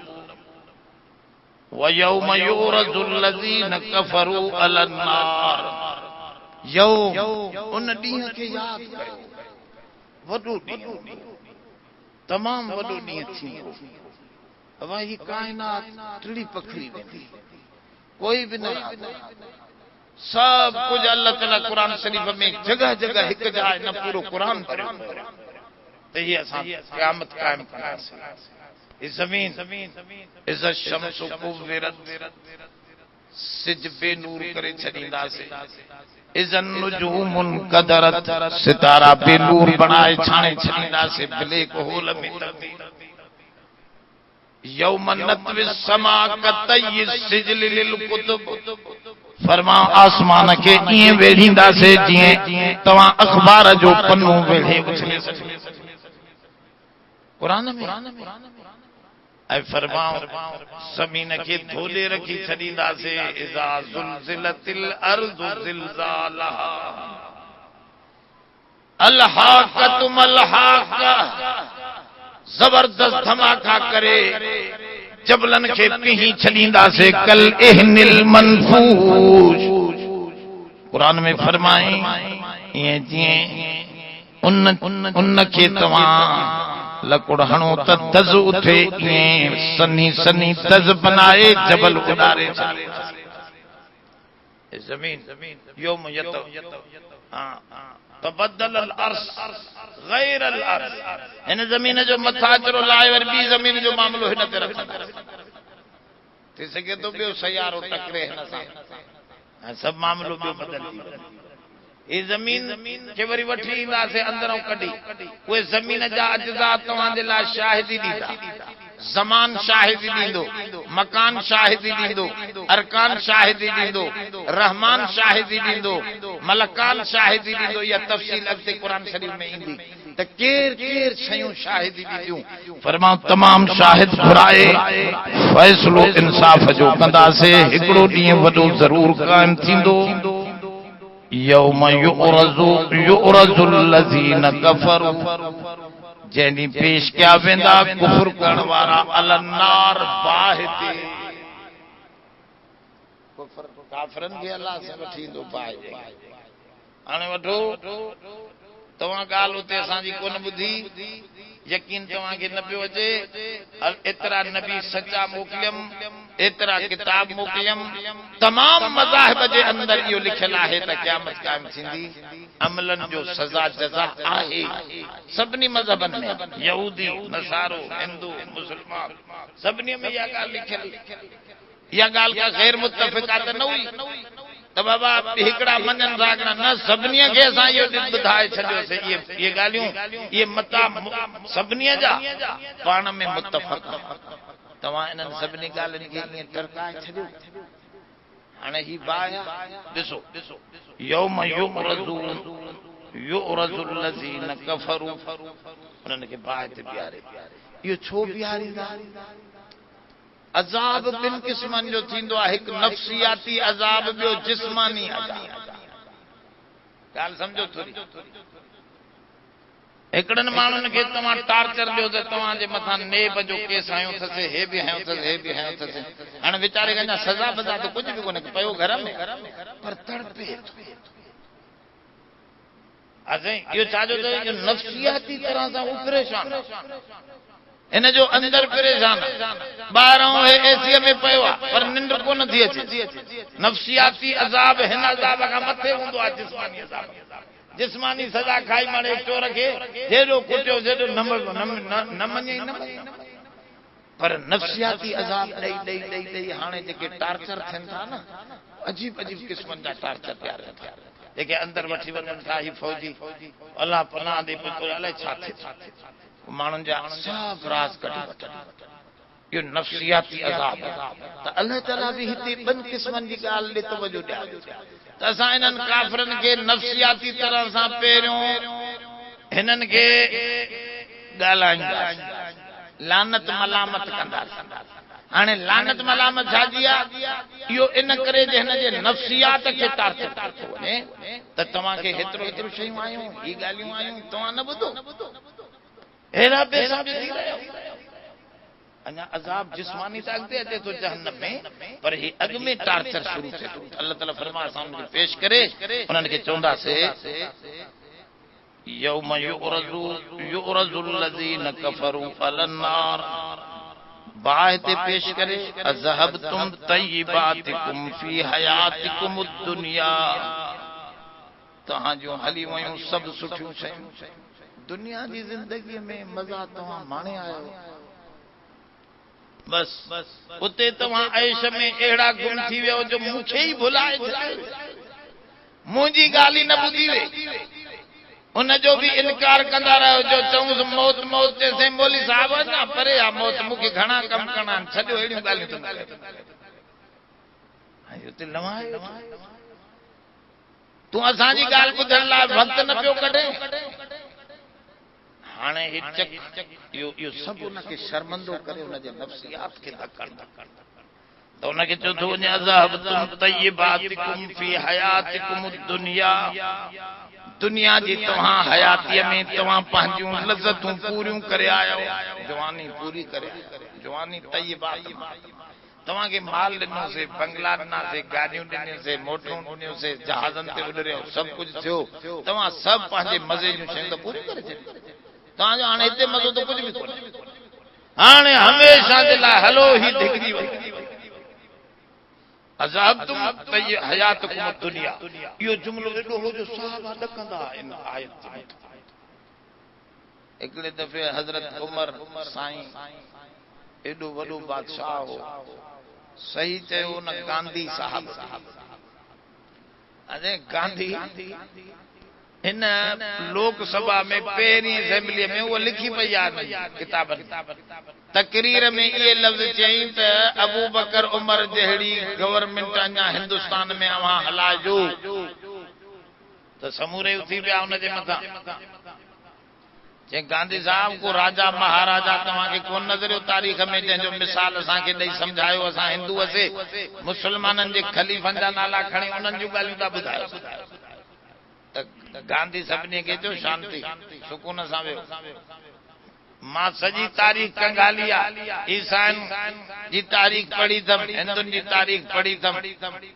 Speaker 1: वयौम युरज़ुल लज़ीन कफ़रू अलन नार यौम उन ॾींहं खे यादि कयो वॾो ॾींहुं तमामु वॾो ॾींहुं थींदो अवा ही काइनात टिड़ी पखड़ी वेंदी कोई भी न सब कुछ अल्लाह ताला कुरान शरीफ में जगह जगह एक जाए न पूरो कुरान पढ़ो तो ये असां क़यामत कायम कंदासीं इस जमीन इस शम्स कुव्विरत सिज बेनूर करे छॾींदासीं इस नुजूमुन कदरत सितारा बेनूर बनाए छाणे छॾींदासीं ब्लैक होल में तब्दील यौम नत्वि समा कतय्यि सिजल लिल कुतुब फरमा आसमान के इएं वेढ़ींदासीं जीअं तव्हां अखबार जो पन्नो वेढ़े उछले कुरान में ऐं फरमाओ ज़मीन के धोले रखी छॾींदासीं इज़ा ज़ुलज़िलतिल अर्ज़ु ज़िलज़ालहा अल हाक़तु मल हाक़ा जबरदस्त धमाका करे जबलन के पिही छॾींदासीं कल इहनिल मनफूश कुरान में फरमाए ये जीअं उन के तव्हां लकुड़ हणो त दज़ उठे ईअं सनी सनी दज़ बनाए जबल उॾारे ज़मीन यौम यत तबदल अल अर्श गैर अल अर्श इन ज़मीन जो मथा चरो लाए वर बी ज़मीन जो मामलो हिन ते रखंदा थी सके तो ॿियो सयारो टकरे हिन सां सब मामलो ॿियो बदल ये जमीन के वरी वठी ईंदासीं अंदरों कढी उहे ज़मीन जा अज्जा तव्हां जे लाइ शाहिदी ॾींदा ज़मान शाहिदी ॾींदो मकान शाहिदी ॾींदो अरकान शाहिदी ॾींदो रहमान शाहिदी ॾींदो मलकान शाहिदी ॾींदो इहा तफ़सील अॻिते क़ुरान शरीफ में ईंदी त केर केर शयूं शाहिदी ॾींदियूं फरमाओ तमाम शाहिद घुराए फ़ैसिलो इंसाफ़ जो कंदासीं हिकिड़ो ॾींहुं वॾो ज़रूर क़ाइम थींदो यौम युरज़ुल लज़ीन कफ़रू जैनी पेश क्या वेंदा कुफर करण वारा अलन नार बाहिते कुफर काफरन के अल्लाह से वठींदो पाए हाणे वठो तव्हां ॻाल्हि उते असांजी कोन ॿुधी यकीन तव्हां खे न पियो अचे एतिरा नबी सच्चा मोकिलियम एतिरा किताब मोकिलियम तमाम मज़ाहिब जे अंदर इहो लिखियल आहे त क़यामत क़ाइम थींदी अमलन जो सज़ा जज़ा आहे सभिनी मज़हबनि में यहूदी नसारो हिंदू मुस्लमान सभिनी में इहा ॻाल्हि लिखियल इहा ॻाल्हि का गैर मुतफ़िक़ा त न हुई त बाबा हिकिड़ा मञनि था हिकिड़ा न सभिनी खे असां इहो ॿुधाए छॾियोसीं इहे ॻाल्हियूं इहे मता सभिनी जा पाण में मुतफ़क़ तव्हां इन्हनि सभिनी ॻाल्हियुनि खे ईअं टरकाए छॾियो हाणे ही बाया ॾिसो यौम युरज़ुल लज़ीन कफ़रू उन्हनि खे बाहि ते बीहारे इहो छो बीहारींदा अज़ाब ॿिनि क़िस्मनि जो थींदो आहे हिकु नफ़्सियाती अज़ाब ॿियो जिस्मानी अज़ाब ॻाल्हि सम्झो थोरी हिकिड़नि माण्हुनि खे तव्हां टार्चर ॾियो त तव्हांजे मथां नेब जो केस हयो अथसि हे बि हयो अथसि हे बि हयो अथसि हाणे वीचारे खे अञा सज़ा बज़ा त कुझु बि कोन्हे पियो घर में पर तड़पे असां इहो छाजो त इहो नफ़्सियाती तरह सां उहो परेशान इन जो अंदर परेशान ॿाहिरों एसीअ में पियो आहे पर निंड कोन थी अचे नफ़्सियाती अज़ाब हिन अज़ाब खां मथे हूंदो आहे जिस्मानी अज़ाब जिस्मानी सज़ा खाई माणे चोर खे जेॾो कुटियो जेॾो न मञे पर नफ़्सियाती अज़ाब ॾेई ॾेई ॾेई ॾेई हाणे जेके टार्चर थियनि था न अजीब अजीब क़िस्मनि जा टार्चर तयार थिया जेके अंदर वठी वञनि था ही फौजी अलाह पनाह ॾे अलाए छा थिए माण्हुनि जा सभु राज़ कढी वठनि इहो नफ़्सियाती अज़ाब त अल्लाह ताला बि हिते ॿिनि क़िस्मनि जी ॻाल्हि ॾे तवजो ॾियारे त असां इन्हनि काफ़िरनि खे नफ़्सियाती तरह सां पहिरियों हिननि खे ॻाल्हाईंदासीं लानत मलामत कंदासीं हाणे लानत मलामत छाजी आहे इहो इन करे जे हिन जे नफ़्सियात खे टार्चर थो वञे त तव्हांखे हेतिरो शयूं आयूं ही ॻाल्हियूं आयूं तव्हां न ॿुधो अहिड़ा बेसमझ थी रहियो अञा अज़ाब जिस्मानी त अॻिते अचे थो जहन्नम में पर ही अॻ में टार्चर शुरू थिए थो अल्लाह ताला फरमाए असां उनखे पेश करे उन्हनि खे चवंदासीं यौम युरज़ु लज़ीन कफ़रू अलन नार बाहि ते पेश करे अज़हबतुम तय्यिबातिकुम फी हयातिकुम दुनिया तव्हां जो हली वयूं सभु सुठियूं शयूं दुनिया जी ज़िंदगीअ में मज़ा तव्हां माणे आयो बस उते तव्हां ऐश में अहिड़ा गुम थी वियो जो मूंखे ई भुलाए मुंहिंजी ॻाल्हि न ॿुधी वे उन जो भी इनकार कंदा रहो जो चऊं मौत मौत जैसे मौली साहब ना परे आ मौत मुखे घणा कम करणा छॾियो अहिड़ियूं ॻाल्हियूं त न लवायो तूं असांजी ॻाल्हि ॿुधण लाइ वक़्तु न पियो कढे हाणे इहो सभु उनखे शर्मंदो करे उनजे नफ़्सियात खे धकड़ त उनखे चयो थो वञे अज़हबतुम तय्यिबातिकुम फी हयातिकुम दुनिया दुनिया जी तव्हां हयातीअ में तव्हां पंहिंजूं लज़तूं पूरियूं करे आयो जवानी पूरी करे जवानी तय्यिबात तव्हांखे माल ॾिनोसीं बंगला ॾिनासीं गाॾियूं ॾिनियूंसीं मोटरूं ॾिनियूंसीं जहाज़नि ते उॾरियो सभु कुझु थियो तव्हां सभु पंहिंजे मज़े जूं शयूं त पूरियूं करे छॾियूं तव्हांजो हाणे हिते मज़ो त कुझु बि कोन्हे हाणे हमेशह जे लाइ हलो ही धिकजी वई अज़हबतुम हयातकुम दुनिया इहो जुमिलो एॾो हो जो साहबा ॾकंदा इन आयत में हिकिड़े दफ़े हज़रत उमर साईं एॾो वॾो बादशाह हो सही चयो न गांधी साहब अरे गांधी इन लोकसभा में पहिरीं असेंबली में वो लिखी पई आहे किताबनि तकरीर में ये लफ्ज़ चई त अबू बकर उमर जहिड़ी गवर्नमेंट अञा हिंदुस्तान में अवां हलाइजो त समूरे उथी पिया उनजे मथां जे गांधी साहब को राजा महाराजा तव्हांखे कोन नज़रियो तारीख़ में जंहिंजो मिसाल असांखे ॾेई सम्झायो असां हिंदू हुआसीं मुस्लमाननि जे ख़लीफ़नि जा नाला खणी उन्हनि जूं ॻाल्हियूं था ॿुधायो त गांधी सभिनी खे चयो शांति सुकून सां वेहो मां सॼी तारीख़ कंगाली आहे ईसाइन जी तारीख़ पढ़ी अथमि हिंदुनि जी तारीख़ पढ़ी अथमि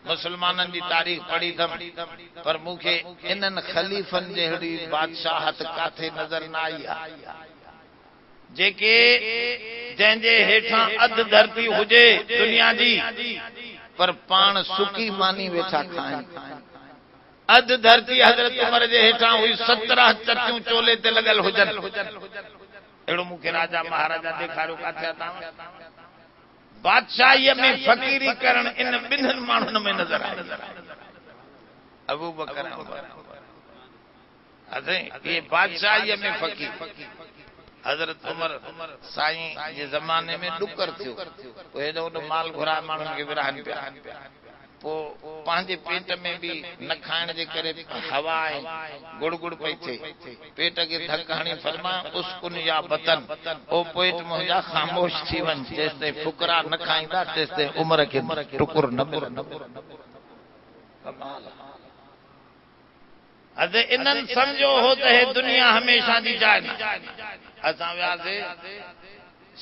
Speaker 1: मुस्लमाननि जी तारीख़ पढ़ी अथमि पर मूंखे इन्हनि ख़लीफ़नि जहिड़ी बादशाहत काथे नज़र न आई आहे जेके जंहिंजे हेठां अधु धरती हुजे दुनिया जी पर पाण सुकी मानी वेठा खाइनि अधु धरती हज़रत उमर जे हेठां हुई 17 चटियूं चोले ते लॻल हुजनि अहिड़ो मूंखे राजा महाराजा ॾेखारियो काथे बादशाहीअ में फ़क़ीरी करण इन ॿिन्हिनि माण्हुनि में नज़र आयो अबू बकर ये बादशाहीअ में फ़क़ीर हज़रत उमर साईं जे ज़माने में ॾुकर थियो पोइ हेॾो वॾो माल घुराए माण्हुनि खे विरहाइनि पिया पोइ पंहिंजे पेट में बि न खाइण जे करे हवा आहे गुड़ गुड़ पई थिए पेट खे धक हणी फरमाए उसकुन या बतन ओ पेट मुंहिंजा ख़ामोश थी वञ जेसिताईं फुकरा न खाईंदा तेसिताईं उमर खे टुकुर न अॼु इन्हनि सम्झो हो त हे दुनिया हमेशह जी जाइ न असां वियासीं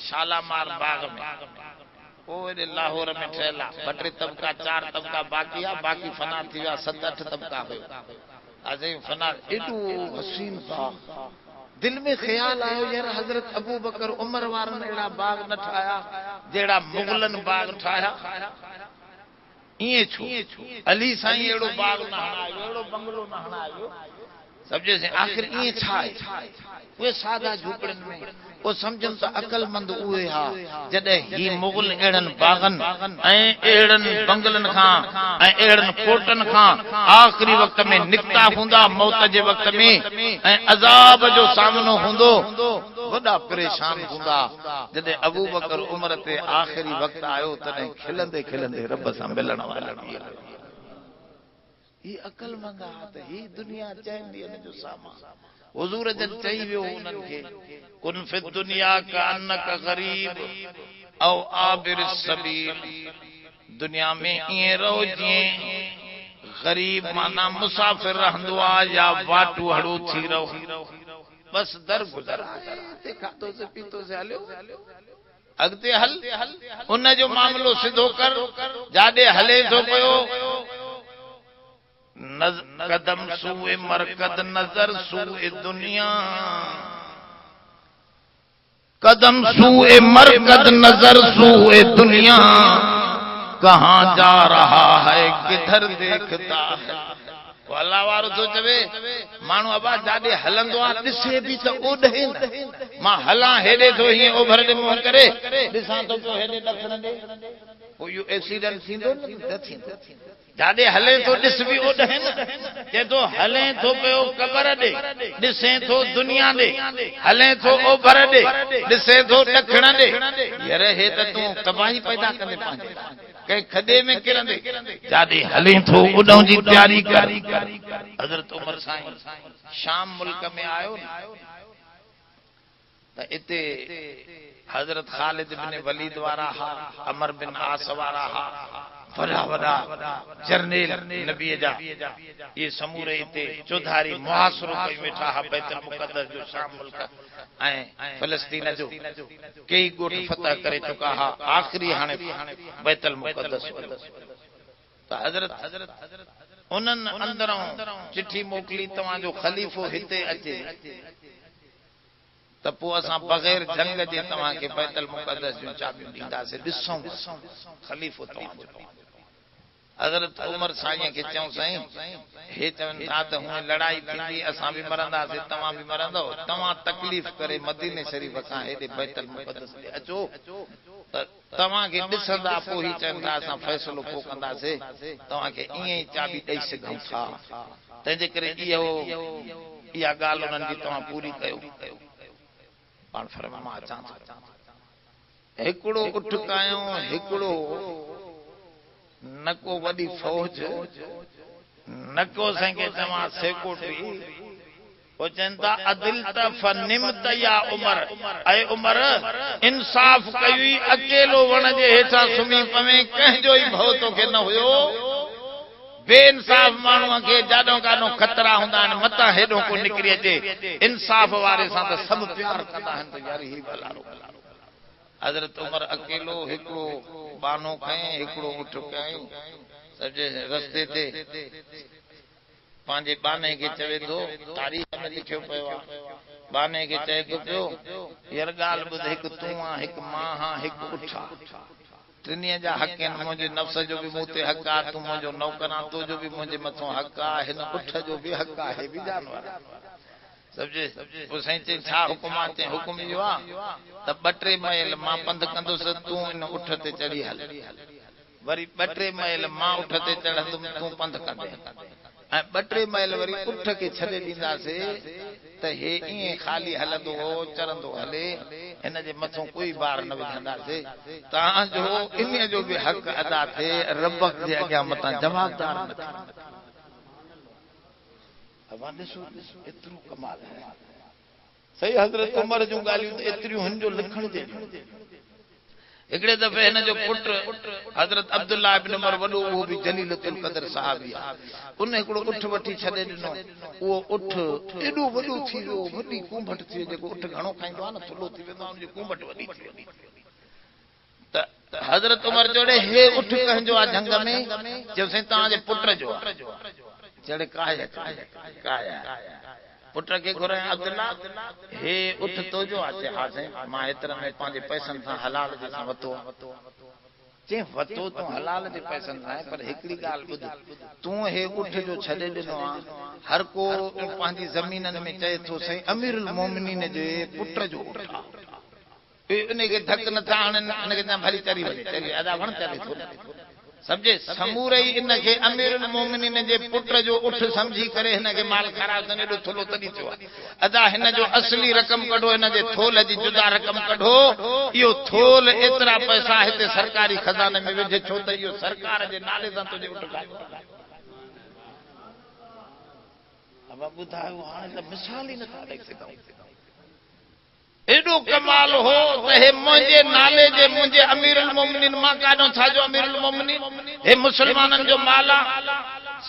Speaker 1: शालामार बाग में लाहौर में ठहियल आहे 2-3 तबका 4 तबका बाक़ी आहे बाक़ी फना थी विया 7-8 तबका हुयो असीं फना एॾो हसीन बाग दिल में ख्याल आयो यार हज़रत अबू बकर उमर वारनि अहिड़ा बाग न ठाहिया जहिड़ा मुग़लनि बाग ठाहिया ईअं छो अली साईं अहिड़ो बाग न हणायो अहिड़ो बंगलो न हणायो सम्झे आख़िर ईअं छा आहे उहे सादा झूपड़ियुनि में वो समझन त अकलमंद उहे हा जॾहिं ही मुग़ल अहिड़नि बागनि ऐं अहिड़नि बंगलनि खां ऐं अहिड़नि कोटनि खां आख़िरी वक़्त में निकिता हूंदा मौत जे वक़्त में ऐं अज़ाब जो सामनो हूंदो वॾा परेशान हूंदा जॾहिं अबू बकर उमर ते आख़िरी वक़्त आयो तॾहिं खिलंदे खिलंदे रब सां मिलण वारा ही अकलमंद आहे त ही दुनिया चइनि ॾींहंनि जो सामान हुज़ूर जन चई वियो उन्हनि खे कुन फि दुनिया का अन्नक गरीब औ आबिर सबील, दुनिया में ईअं रहो जीअं गरीब माना मुसाफिर रहंदो आहे या वाटू हड़ो थी रहो, बस दर गुज़र आहे, खाधो से पीतो से हलियो, अॻिते हल, उन जो मामलो सिधो कर, जाॾे हले थो पियो कदम सूए मरकद नजर सूए दुनिया, कदम सूए मरकद नजर सूए दुनिया, कहां जा रहा है किधर देखता है। अल्लाह वारो थो चवे माण्हू अबा जाॾे हलंदो आहे ॾिसे बि त ओॾे, मां हलां हेॾे थो हीअं ओभर ॾे मुंहुं करे ॾिसां थो पियो हेॾे ॾखण ॾे, पोइ इहो एक्सीडेंट थींदो न थींदो। जाॾे हले थो ॾिस बि ओॾे न, चए थो हले थो पियो क़बर ॾे ॾिसे थो दुनिया ॾे, हले थो ओभर ॾे ॾिसे थो ॾखण ॾे, यार हे त तूं तबाही पैदा कंदे पंहिंजे कंहिं खॾे में किरंदे, जाॾे हले थो उॾण जी तयारी कर। हज़रत उमर साईं शाम मुल्क में आयो न त इते हज़रत ख़ालिद बिन वलीद वारा हा, अमर बिन आस वारा हा, वॾा वॾा जर्नेल नबीअ जा, ये समूरे इते चौधारी मुहासिरो कई वेठा हा बैतुल मुक़द्दस जो, शाम मुल्क ऐं फ़लस्तीन जो कई ॻोठ फतह करे चुका हा, आख़िरी हाणे बैतुल मुक़द्दस। त हज़रत उन्हनि अंदरों चिठी मोकिली तव्हांजो ख़लीफ़ो हिते अचे त पोइ असां बग़ैर जंग जे तव्हांखे बैतुल मुक़द्दस जूं चाबियूं ॾींदासीं, ॾिसूं ख़लीफ़ो तव्हांजो। हज़रत उमर साईं खे चऊं साईं हे चवनि था त हूअं लड़ाई थींदी असां बि मरंदासीं तव्हां बि मरंदव, तव्हां तकलीफ़ करे मदीने शरीफ़ खां हेॾे बैतुल मुक़द्दस ते अचो त तव्हांखे ॾिसंदा, पोइ ही चवनि था असां फ़ैसिलो पोइ कंदासीं, तव्हांखे ईअं ई चाबी ॾेई सघूं था। तंहिंजे करे इहा ॻाल्हि उन्हनि जी तव्हां पूरी कयो। पाण फरमा मां अचां थो, हिकिड़ो उठ कायो, हिकिड़ो न को वॾी फौज, न को संगे तव्हां सेकोटरी, वो चवनि था अदिल त फनिमत या उमर, ऐं उमर इंसाफ़ कई, अकेलो वण जे हेठां सुम्ही पवे, कंहिंजो ई भउ तोखे न हुयो। बेइंसाफ़ माण्हूअ खे जाॾो काॾो ख़तरा हूंदा आहिनि मतां हेॾो को निकिरी अचे, इंसाफ़ वारे सां त सभु प्यार कंदा आहिनि त यार ही भलारो। हज़रत उमर अकेलो हिकिड़ो बानो खयईं, हिकिड़ो उठ कयईं, सॼे रस्ते ते पंहिंजे बाने खे चवे थो, तारीख़ में लिखियो पियो आहे, बाने खे चए थो पियो हींअर ॻाल्हि ॿुध, हिकु तूं आहीं, हिकु मां आहियां, हिकु उठ आहे, टिनीअ जा हक़ आहिनि, मुंहिंजे नफ़्स जो बि मूं ते हक़ आहे, तूं मुंहिंजो नौकर आहे, तुंहिंजो बि मुंहिंजे मथां हक़ आहे, हिन उठ जो बि हक़ आहे, हे बि जानवर सम्झे। पोइ साईं चई छा हुकुम आहे? चई हुकुम इहो आहे त 2-3 मैल मां पंध कंदुसि, तूं इन उठ ते चढ़ी हल, वरी 2-3 मैल मां उठ ते चढ़ंदुमि, तूं पंध कंदे, ऐं 2-3 मैल वरी उठ खे छॾे ॾींदासीं त हे ईअं ख़ाली हलंदो हो, चरंदो हले, हिन जे मथां कोई बार न विझंदासीं, तव्हांजो इन जो बि हक़ अदा थिए, रब जे अॻियां मथां जवाबदार न थिए। एतिरो कमाल है सही। हज़रत उमर जूं ॻाल्हियूं एतिरियूं हिन जो लिखण जे। हिकिड़े दफ़े हिन जो पुट हज़रत अब्दुल्लाह इब्न उमर वॾो, उहो बि जलीलुल क़दर सहाबी आहे, उन हिकिड़ो उठ वठी छॾे ॾिनो, उहो उठ एॾो वॾो थी वियो, वॾी कुंभट थी वियो, जेको उठ घणो खाईंदो आहे न थुल्हो थी वेंदो आहे, उनजी कुंभट वॾी थी वेंदी। त हज़रत उमर चयोड़े हे उठ कंहिंजो आहे झंग में? चयोसीं तव्हांजे पुट जो आहे। चड़े काया पुट खे घुराए, अब्दुल्ला हे उठ तुंहिंजो आहे? चए हा साईं, मां हेतिरे में पंहिंजे पैसनि सां हलाल जे सां वरितो। चई वरितो तूं हलाल जे पैसनि सां, पर हिकिड़ी ॻाल्हि ॿुध, तूं हे उठ जो छॾे ॾिनो आहे, हर को पंहिंजी ज़मीननि में चए थो साईं अमीरुल मोमिनीन जे पुट जो उठ आहे, उनखे धक नथा हणनि, उनखे भली चरी वञे, चरी अदा वण चले थो सम्झे। समूरे ई इनखे अमीरुल मोमिनीन जे पुट जो उठ समझी करे हिनखे माल ख़राब न एॾो थुलो तॾहिं थियो आहे। अदा हिन जो असली रक़म कढो, हिन जे थोल जी जुदा रक़म कढो, इहो थोल एतिरा पैसा हिते सरकारी खज़ाने में विझे, छो त इहो सरकार जे नाले सां तुंहिंजे उठ खाए। अब ॿुधायो, हाणे त मिसाल ई नथा ॾेई सघूं। एडो कमाल हो त हे मुझे नाले जे मुझे अमीरुल मोमिनीन मां काडो था जो अमीरुल मोमिनीन हे मुसलमानन जो माला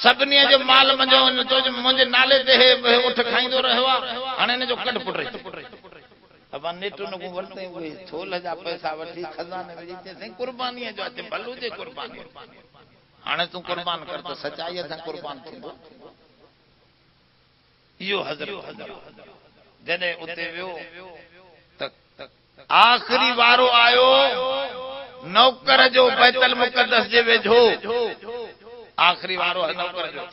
Speaker 1: सबनी जो माल मजो तो मुझे नाले ते हे उठ खाइंदो रहवा हाने ने जो कट पुट रही अब नेटो न को वरते हुए थोल जा पैसा वठी खजाने में जीते से कुर्बानी जो अचे भलू जे कुर्बानी हाने तू कुर्बान कर तो सच्चाई सा कुर्बान थींदो यो हजरत जने उते वियो तक आखिरी वारो आयो नौकर जो बैतुल मुक़द्दस जे वेझो आखिरी वारो नौकर जो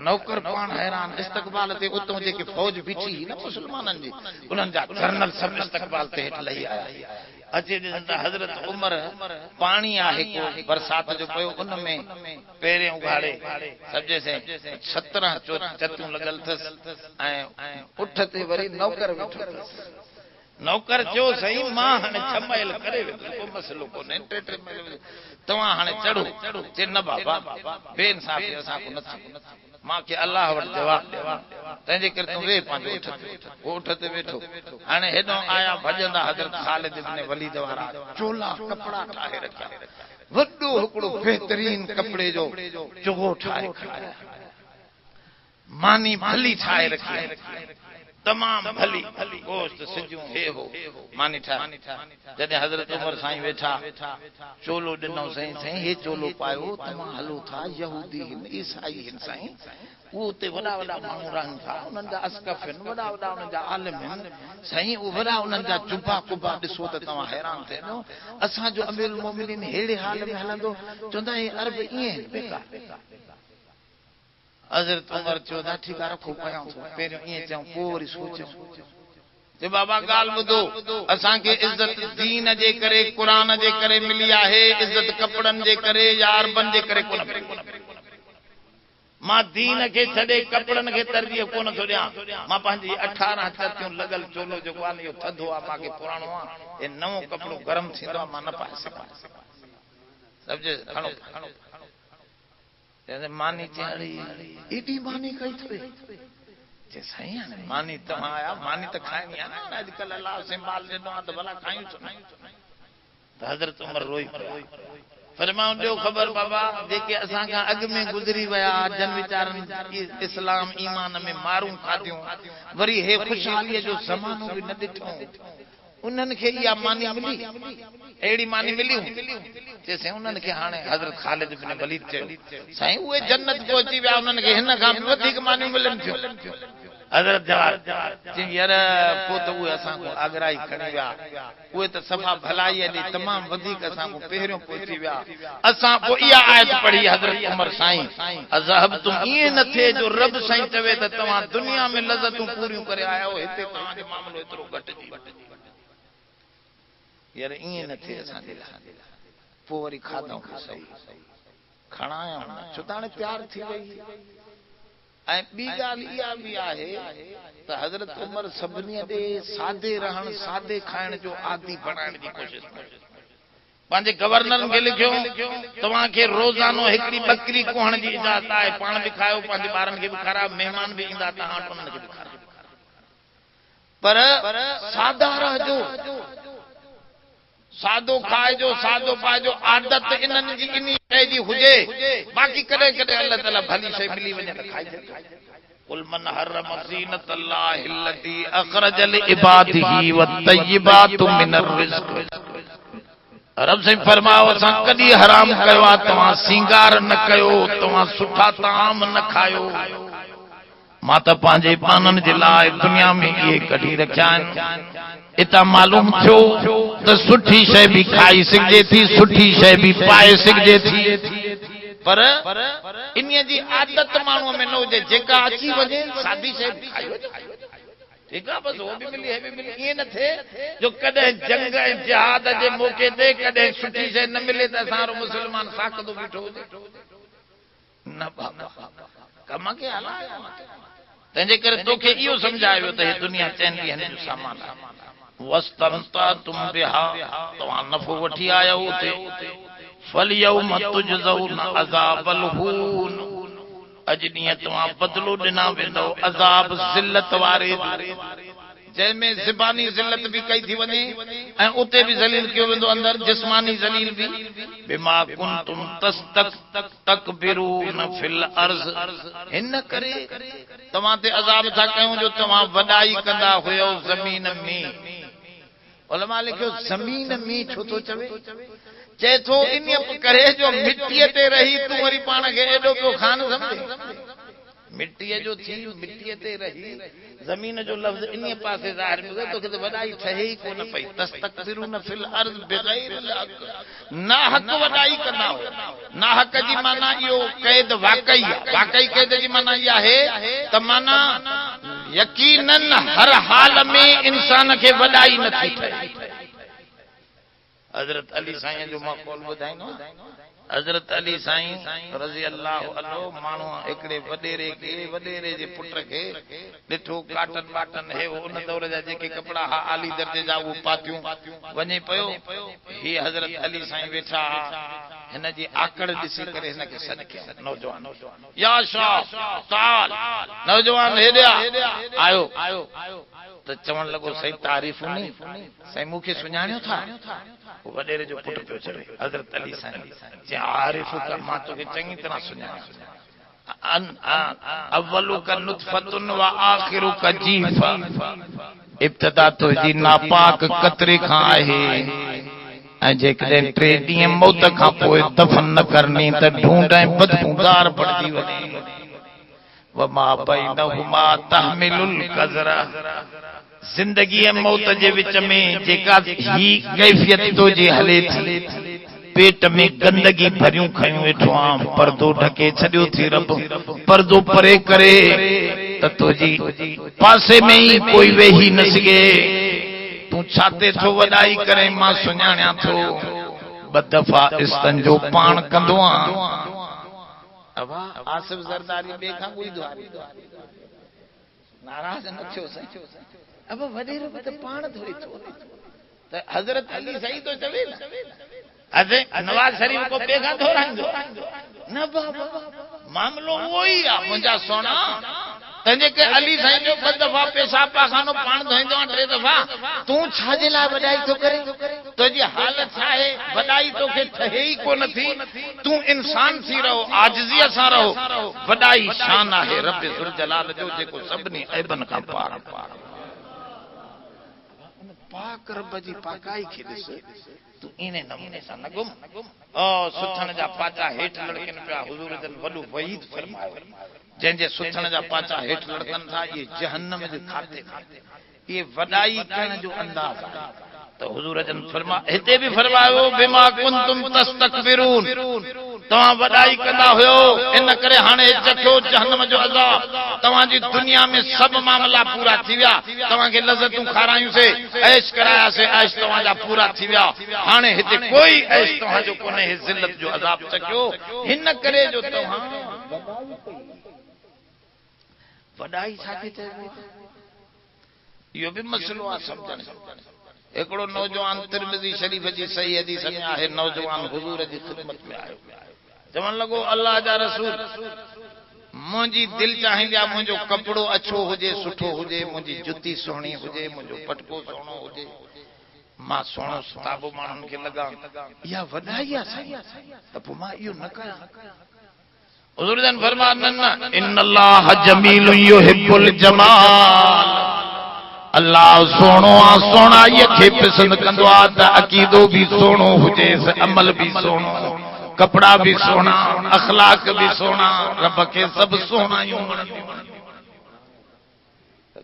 Speaker 1: नौकर पान हैरान इस्तकबाल ते उतो जेके फौज बीठी न मुसलमानन जी उनन जा कर्नल सब इस्तकबाल ते हेठ लही आया अचे जंदा हजरत उमर पानी आहे को बरसात जो पयो उन में पेरे उगाड़े सजे से 17 चतू लगल थस ऐ उठते वरी नौकर बैठो नौकर जो सही मां हने छमाइल करे को मसलो को ने टे तवा हने चढ़ो जे न बाबा बेइंसाफी असा को न मां के अल्लाह वट जवाब देवा तंजे कर तू वे पांजो उठते बैठो हाने हेडो आया भजंदा हजरत खालिद इब्न वलीद वारा चोला कपड़ा ठाए रखा वड्डो हुकड़ो बेहतरीन कपड़े जो चोगो ठाए खड़ा मानी भली ठाए रखी तमाम भली गोश्त सिजू हे हो मानी ठा जदे हजरत उमर साईं वेठा चोलो दिनो साईं साईं हे चोलो पायो तमा हलो था यहूदी हिन ईसाई हिन साईं वो ते वडा वडा मानू रहन था उनन जा अस्कफ हिन वडा वडा उनन जा आलिम हिन साईं वो वडा उनन जा जुबा कुबा दिसो त तमा हैरान थे नो असा जो अमीरुल मोमिनीन हेड़े हाल में हलंदो चंदा हे अरब इए बेकार हजरत उमर चौधा ठीका रखो पया पेर इए चाऊ पूरी सोचो जे बाबा गाल बुधो असा के इज्जत दीन जे करे कुरान जे करे मिली आहे इज्जत कपड़न जे करे यार बन जे करे कोन मां दीन के छडे कपड़न के तरबियत कोन छोड़िया मां पांजी 18 चतियों लगल चोलो जो वान यो थधो आ माके पुराणो आ ए नवो कपड़ो गरम थिंदो मां न पाए सका समझे खणो जैसे मानी चाड़ी इडी मानी कई थे जे सही है मानी तो आया मानी तो खानी है ना आजकल अल्लाह से माल देनो तो भला खायूं तो हजरत उमर रोई फरमाऊं जो खबर बाबा जेके असा का अग में गुजरी वया जन विचारन इस्लाम ईमान में मारूं खादियो वरी हे खुशहाली जो जमानो भी न दिठो उनन के या मानी मिली एड़ी मानी मिली जैसे उनन के हाने हजरत खालिद इब्न वलीद चे साईं उए जन्नत पहुंची वया उनन के हिन का वधिक मानी मिलन थियो हजरत जवाब जी यार पोत उए असा को आगराई खणी वया उए त सफा भलाई दी तमाम वधिक असा को पहरियो पहुंची वया असा को या आयत पढ़ी हजरत उमर साईं अजहब तुम ये न थे जो रब साईं चवे त तवा दुनिया में लज़तू पूरी करे आया हो हिते तवा जो मामलो इतरो घट जी यार इए न थे असा दिला पोरी खादो सही खणायो छुताने तैयार थी वई ऐ बी गाल इया भी आहे त हजरत उमर सबनी दे सादे रहन सादे खाइण जो आदि बनाइण जी कोशिश पांजे गवर्नर के लिखियो तवा के रोजानो एकड़ी बकरी कोहण जी इजाजत आहे पान भी खायो पांजे बारन के भी खराब मेहमान भी इंदा ता हां उनन के भी खराब पर सादा रहजो सादो खाए जो सादो पाए जो आदत इनन जी इनी शइ जी हुजे बाकी कदे कदे अल्लाह ताला भली शइ मिली वने त खाई कुल मन हरम ज़ीनत अल्लाह अल्लती अखरज लिइबादिही वत्तय्यिबातु मिनर रिज़्क़ रब से फरमाओ असा कदी हराम कयो आ तवा सिंगार न कयो तवा सुठा ताम न खायो मां त पांजे पानन जे लाए दुनिया में ये कढी रखया इता मालूम थियो तो सुठी शय भी खाई सके थी सुठी शय भी पाए सके थी पर इन्हीअ जी आदत माण्हूअ में न हुजे जेका अची वञे सादी शय खायो ठीक है बस वो भी मिली है भी मिली ये न थे जो कदे जंग जिहाद जे मौके ते कदे सुठी शय न मिले त सारो मुसलमान साकदो बीठो हुजे न बाबा कम के हला तंजे करे तोखे इहो समझायो त हे दुनिया चंदी है जो सामान वस्तमता तुम बिहा तवा नफो वठी आया होते फलयौम तुजज़ौन अज़ाबल हून अजनिया तवा बदलो दिना वेंदो अज़ाब ज़िल्लत वारे जंहिंमें ज़बानी ज़िल्लत भी कई थी वञे ऐं उते भी ज़लील कयो वेंदो अंदर जिस्मानी ज़लील भी बिमा कुंतुम तस्तकबिरून फिल अर्ज़ हिन करे तव्हां ते अज़ाब था कयूं जो तव्हां वॾाई कंदा हुयो ज़मीन में उलमा लिखियो ज़मीन में छो थो चवे चए थो इन करे जो मिट्टीअ ते रही तूं वरी पाण खे एॾो पियो खान सम्झे मिट्टीअ जो थी मिट्टीअ ते रही ज़मीन जो लफ़्ज़ इन पासे ज़ाहिर पियो तोखे त वॾाई ठहे ई कोन पई तस्तकबिरून फिल अर्ज़ बिग़ैरिल हक़ ना हक़ वॾाई कंदा हो ना हक़ जी माना इहो क़ैद वाक़ई वाक़ई क़ैद जी माना इहा आहे त माना यकीनन हर हाल में इंसान खे वॾाई नथी ठहे हज़रत अली साईं जो मां कौल ॿुधाईंदो हज़रत अली साईं रज़ी अल्लाह अन्हु माण्हू हिकिड़े वॾेरे जे पुट खे ॾिठो काटन बाटन हे उन दौर जा जेके कपिड़ा हा आली दर्जे जा उहो पातियूं वञे पियो ही हज़रत अली साईं वेठा हिन जी आकड़ ॾिसी करे हिन खे सॾ कयो नौजवान या शाह ताल नौजवान हेॾे आयो त चवण लॻो साईं तारीफ़ नी साईं मूंखे सुञाणियो था वॾेरे जो पुट पियो चवे हज़रत अली साईं जे आरिफ़ का मां तोखे चङी तरह सुञाणियो अव्वलु का नुतफ़तुन व आख़िरु का जीफ़ा इब्तिदा तुंहिंजी नापाक कतरे खां आहे ऐं जेकॾहिं 3 ॾींहं मौत खां पोइ दफ़न न करनी त ढूंढ ऐं बदबूदार पड़जी वञे वमा बैनहुमा तहमिलुल कज़रा जिंदगी ऐं मौत जे विच में जेका ही कैफियत तो जे हले थी पेट में गंदगी भरियूं खयूं वेठो आम पर्दो ढके छॾियो थी रब पर्दो परे करे त तुंहिंजी पासे में ही कोई वेही न सघे तूं छाते थो वॾाई करे मां सुञाणियां थो ॿ दफ़ा इस्तंजो पाण कंदो आहियां आसिफ ज़रदारी ॿिए खां ॿुधो नाराज़ न थियो साईं अब वॾेरो त पाण थोरी थो त हज़रत अली साईं तो चवे न अजे नवाज शरीफ को ॿिए खां दोहराईंदो न बाबा मामलो उहो ई आहे मुंहिंजा सोना तंहिंजे के अली साईं जो 2 दफ़ा पेशाब पाखानो पाण धोईंदो आहे 3 दफ़ा तूं छाजे लाइ वॾाई थो करे तुंहिंजी हालत छा आहे वॾाई तोखे ठहे ई कोन थी तूं इंसान थी रहो आजिज़ीअ सां रहो वॾाई शान आहे रब ज़ुल जलाल जो जेको सभिनी ऐबनि खां पार पाक रब जी पाकाई खे ॾिस तूं इन नमूने सां न गुम सुथण जा पाचा हेठि लड़कनि पिया हुज़ूर जन वॾो वहीद फरमायो जंहिंजे सुथण जा पाचा हेठि लड़कनि था इहे जहन्नम जे खाते इहे वॾाई करण जो अंदाज़ आहे त हुज़ूर जन फरमा हिते बि फरमायो बिमा कुंतुम तस्तकबिरून तव्हां वॾाई कंदा हुयो इन करे हाणे चखो जहन्नम जो अज़ाब तव्हांजी दुनिया में सभु मामला पूरा थी विया तव्हांखे लज़तूं खारायूंसीं ऐश करायासीं ऐश तव्हांजा पूरा थी विया हाणे हिते कोई ऐश तव्हांजो कोन्हे ज़िल्लत जो अज़ाब चखियो हिन करे जो तव्हां वॾाई छाखे चइबो इहो बि मसइलो आहे सम्झण हिकिड़ो नौजवान तिरमिज़ी शरीफ़ जी सही हदीस में आहे नौजवान हुज़ूर जी ख़िदमत में आयो चवण लॻो अल्लाह जा रसूल मुंहिंजी दिलि चाहींदी आहे मुंहिंजो कपिड़ो अछो हुजे सुठो हुजे मुंहिंजी जुती सुहिणी हुजे मुंहिंजो पटको सुहिणो हुजे मां सुहिणो सुताबो माण्हुनि खे लॻां इहा वॾाई आहे साईं त पोइ मां इहो न कयां हुज़ूर जन फरमाया न इन्नल्लाह जमीलुन युहिब्बुल जमाल अल्लाह सोनो आ सोना ये खे पसंद कंदो आ त अकीदो भी सोनो हुजे अमल भी सोनो कपड़ा भी सोना अखलाक भी सोना रब के सब सोना ही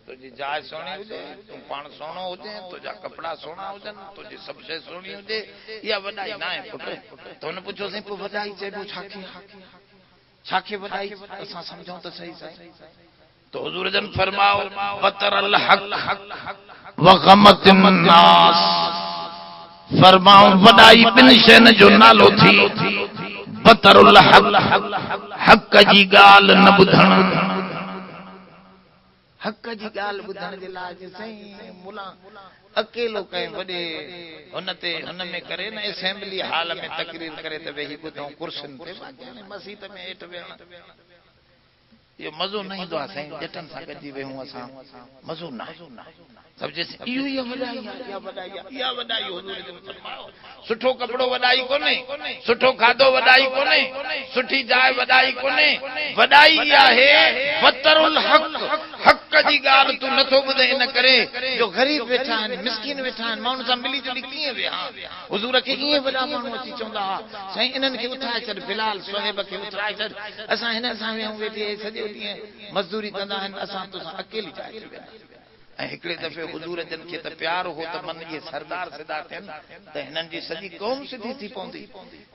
Speaker 1: तुझी जाय सोनी हुजे तू पाण सोनो हुजे तुझा कपड़ा सोना हुजन तुझी सब शइ सोनी हुजे या वॾाई ना है पुट तो न पुछो से पो वॾाई चइबो छाखे वॾाई असां समझूं त सही साईं तो हुजूर जन फरमाओ बतरल हक व गमतिन नास फरमाओ वॾाई 2 शयुनि जो नालो थी बतरुल हक जी ॻाल्हि न ॿुधण हक जी ॻाल्हि ॿुधण जे लाइ साईं मुला अकेलो कंहिं वॾे हुन में करे न असेंबली हाल में तकरीर करे त वेही ॿुधूं कुर्सियुनि ते मस्जिद में हेठि वेहण ये मज़ो न ईंदो आहे साईं जटन सां गॾिजी वेहूं असां मज़ो न सब जैसे इहो ई वॾाई आहे या वॾाई हुजूर जो फरमायो सुठो कपड़ो वॾाई कोने सुठो खाधो वॾाई कोने सुठी जाइ वॾाई कोने वॾाई आहे वतरुल हक हक जी ॻाल्हि तू नथो ॿुधे इन करे जो गरीब वेठा आहिनि मिस्किन वेठा आहिनि माण्हुनि सां मिली जुली कीअं वेहा हुजूर खे ईअं वॾा माण्हू अची चवंदा हा साईं इन्हनि खे उथाए छॾ बिलाल सोहेब खे उथाए छॾ असां हिननि सां वेहूं वेठे सॼो ॾींहुं मज़दूरी कंदा आहिनि असां तोसां अकेली जाइ थी वेंदा ऐं हिकिड़े दफ़े हुजूर जन खे त प्यार हो त मन इहे सरदार सिधा थियनि त हिननि जी सॼी क़ौम सिधी थी पवंदी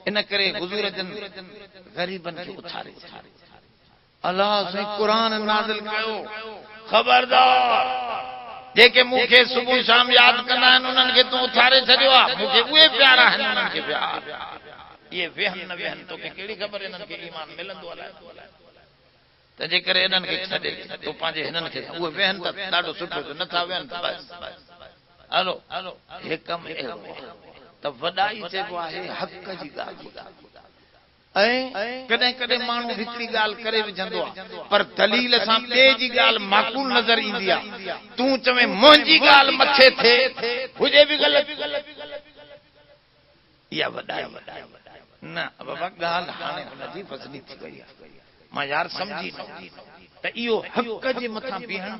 Speaker 1: इन करे हुजूर जन ग़रीबनि खे उथारे अल्लाह साईं क़ुरान नाज़िल कयो ख़बरदार जेके मूंखे सुबुह शाम यादि कंदा आहिनि उन्हनि खे तूं उथारे छॾियो आहे मूंखे उहे प्यारा आहिनि उन्हनि खे प्यार इहे वेहनि न वेहनि तोखे कहिड़ी ख़बर इन्हनि खे ईमान मिलंदो अलाए त जेकर इन्हनि खे छॾे तो पंहिंजे हिननि खे उहे वेहनि त ॾाढो सुठो जो नथा वेहनि त बसि हलो हे कमु अहिड़ो त वॾाई चइबो आहे हक़ जी ॻाल्हि ऐं कॾहिं कॾहिं माण्हू हिकिड़ी ॻाल्हि करे विझंदो आहे पर दलील सां ॿिए जी ॻाल्हि माक़ूल नज़र ईंदी आहे तूं चवे मुंहिंजी ॻाल्हि मथे थिए हुजे बि ग़लति इहा वॾाई न बाबा ॻाल्हि हाणे हुनजी वज़नी थी वई आहे मां यार समझी न त इहो हक़ जे मथां बीहण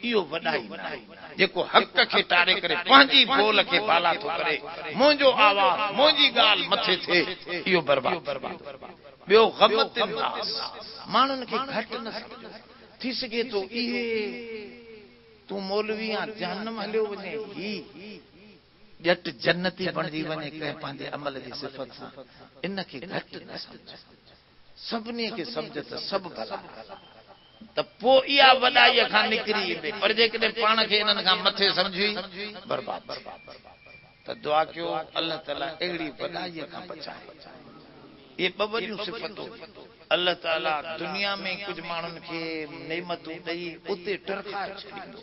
Speaker 1: इहो वॾाई जेको हक़ खे टारे करे पंहिंजी बोल खे बाला थो करे मुंहिंजो आवाज़ मुंहिंजी ॻाल्हि मथे थिए इहो बर्बाद ॿियो ग़मत नास माण्हुनि खे घटि न सम्झो थी सघे थो इहे तूं मौलवी आहे जहन्नम हलियो वञे ही ॼट जन्नती बणिजी वञे कंहिं पंहिंजे अमल जी सिफ़त सां इन खे घटि न सम्झ सभिनी खे सम्झ त सभु भला त पोइ इहा वॾाईअ खां निकिरी ईंदे पर जेकॾहिं पाण खे इन्हनि खां मथे सम्झी बर्बाद त दुआ कयो अल्लाह ताला अहिड़ी वॾाईअ खां बचाए इहे ॿ वॾियूं सिफ़तूं अल्लाह ताला दुनिया में कुझु माण्हुनि खे नेमतूं ॾेई उते टरखाए छॾींदो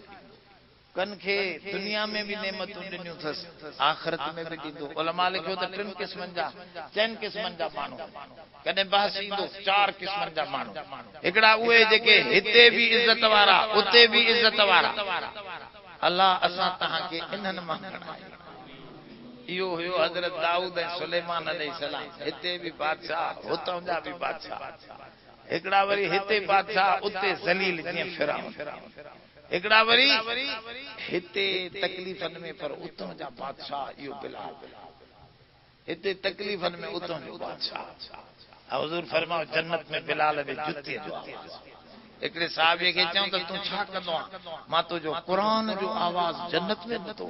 Speaker 1: कन खे दुनिया में भी नेमतूं ॾिनियूं अथसि आख़िरत में भी ॾींदो उलमा लिखियो त 3 क़िस्मनि जा 4 क़िस्मनि जा माण्हू कॾहिं बहस ईंदो 4 क़िस्मनि जा माण्हू हिकिड़ा उहे जेके हिते भी इज़त वारा उते भी इज़त वारा अल्लाह असां तव्हांखे इन्हनि मां इहो हुयो हज़रत दाऊद ऐं सुलेमान अलैहिस्सलाम हिते भी बादशाह हुतां जा भी बादशाह हिकिड़ा वरी हिते बादशाह उते ज़लील जीअं फिराउन हिकिड़ा वरी हिते तकलीफ़नि में पर उतां जा बादशाह इहो बिलाल हिते तकलीफ़नि में उतां जो बादशाह हुज़ूर फरमाओ जन्नत में बिलाल जे जुते जो हिकिड़े साहिबे खे चऊं त तूं छा कंदो आहे मां तुंहिंजो क़ुरान जो आवाज़ जन्नत में ॿुधो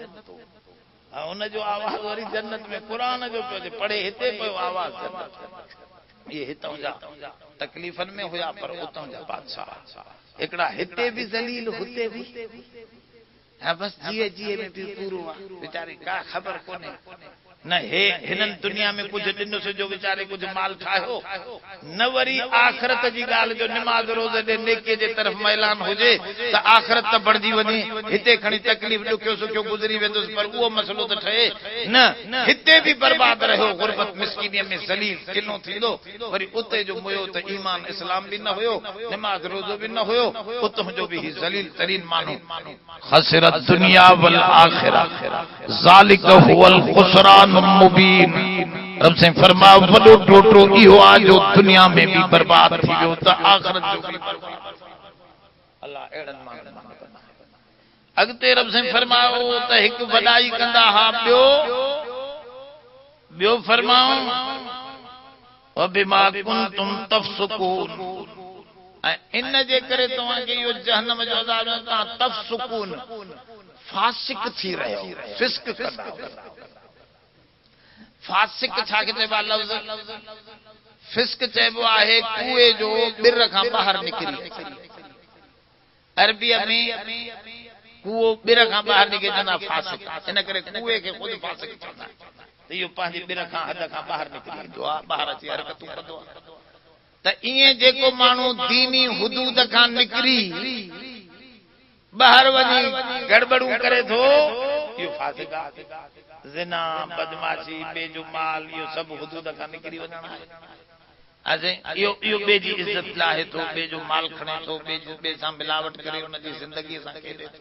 Speaker 1: हुन जो आवाज़ वरी जन्नत में क़ुरान जो पियो पढ़े हिते पियो आवाज़ जन्नत ये हितां जा तकलीफ़नि में हुया पर उतां जा बादशाह हिकिड़ा हिते भी ज़लील हुते भी हां बस जिए जिए में भी पूरो आहे बेचारे का ख़बर कोने न हे हिननि दुनिया में कुझु ॾिनोसि जो वीचारे कुझु माल ठाहियो न वरी आख़िरत जी ॻाल्हि जो निमाज़ रोज़ ॾे नेके जे तरफ़ मैलान हुजे त आख़िरत त बणिजी वञे हिते खणी तकलीफ़ ॾुखियो सुखियो गुज़री वेंदुसि पर उहो मसलो त ठहे न हिते भी बर्बाद रहियो गुरबत मिस्कीनीअ में ज़लील किनो थींदो वरी उते जो मुयो त ईमान इस्लाम भी न हुयो निमाज़ रोज़ो भी न हुयो उतां जो भी ज़लील तरीन माण्हू खसिरत दुनिया वल आखिरा ज़ालिक हुवल खुसरान मुबीन रब से फरमाया वडो टोटो इहो आ जो दुनिया में भी बर्बाद थी वियो त आखिरत जो भी बर्बाद अल्लाह एड़न माण्हुनि अॻिते रब से फरमायो त हिकु वॾाई कंदा हा ॿियो फरमाओ व बिमा कुंतुम तफसुकून ऐं इन जे करे तव्हांखे इहो जहन्नम जो अज़ाब तव्हां तफसुकून फासिक थी रहियो फिस्क कंदा फासिक छा चइबो आहे लफ़्ज़ फिस्क चइबो आहे कुए जो ॿिर खां ॿाहिरि निकिरी अरबीअ में कुओ ॿिर खां ॿाहिरि निकिरी चवंदा फासिक इन करे कुए खे ख़ुदि फासिक चवंदा त इहो पंहिंजे ॿिर खां हद खां ॿाहिरि निकिरी ईंदो आहे ॿाहिरि अची हरकतूं कंदो आहे त ईअं जेको माण्हू दीनी हुदूद खां निकिरी ॿाहिरि वञी गड़बड़ूं करे थो इहो फासिक आहे ज़िना बदमाशी बेजुमाल इहो सभु हुदूद खां निकिरी वञणु आहे इहो ॿिए जी इज़त लाहे थो, ॿिए जो माल खणे थो, ॿिए सां मिलावट करे उनजी ज़िंदगी सां खेॾे थो।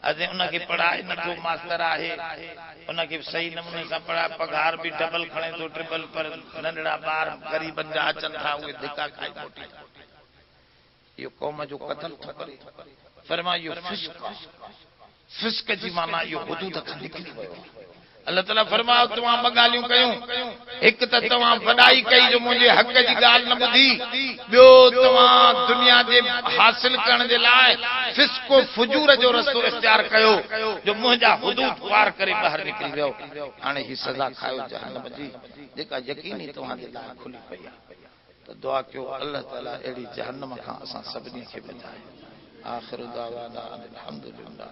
Speaker 1: उनखे पढ़ाए नथो, मास्टर आहे उनखे सही नमूने सां पढ़ाए, पघार बि डबल खणे थो, ट्रिपल, पर नंढड़ा ॿार ग़रीबनि जा अचनि था, उहे धिका खाई मोटी था। इहो क़ौम जो क़त्ल थो करे। फरमायो इहो फिस्क आहे। फिस्क जी माना इहो हुदूद खां निकिरी वियो। अल्लाह ताला फरमायो तव्हां ॿ ॻाल्हियूं कयूं, हिकु त तव्हां वॾाई कई जो मुंहिंजे हक़ जी ॻाल्हि न ॿुधी, ॿियो तव्हां दुनिया जे हासिल करण जे लाइ फिस्को फुजूर जो रस्तो इख्तियार कयो जो मुंहिंजा हुदूद पार करे ॿाहिरि निकिरी वियो। हाणे ही सज़ा खायो जहन्नम जी, जेका यकीनी तव्हांजे लाइ खुली पई आहे। त दुआ कयो अल्लाह ताला अहिड़ी जहन्नम खां असां सभिनी खे बचाए। आख़िर दावाना अल्हम्दुलिल्लाह।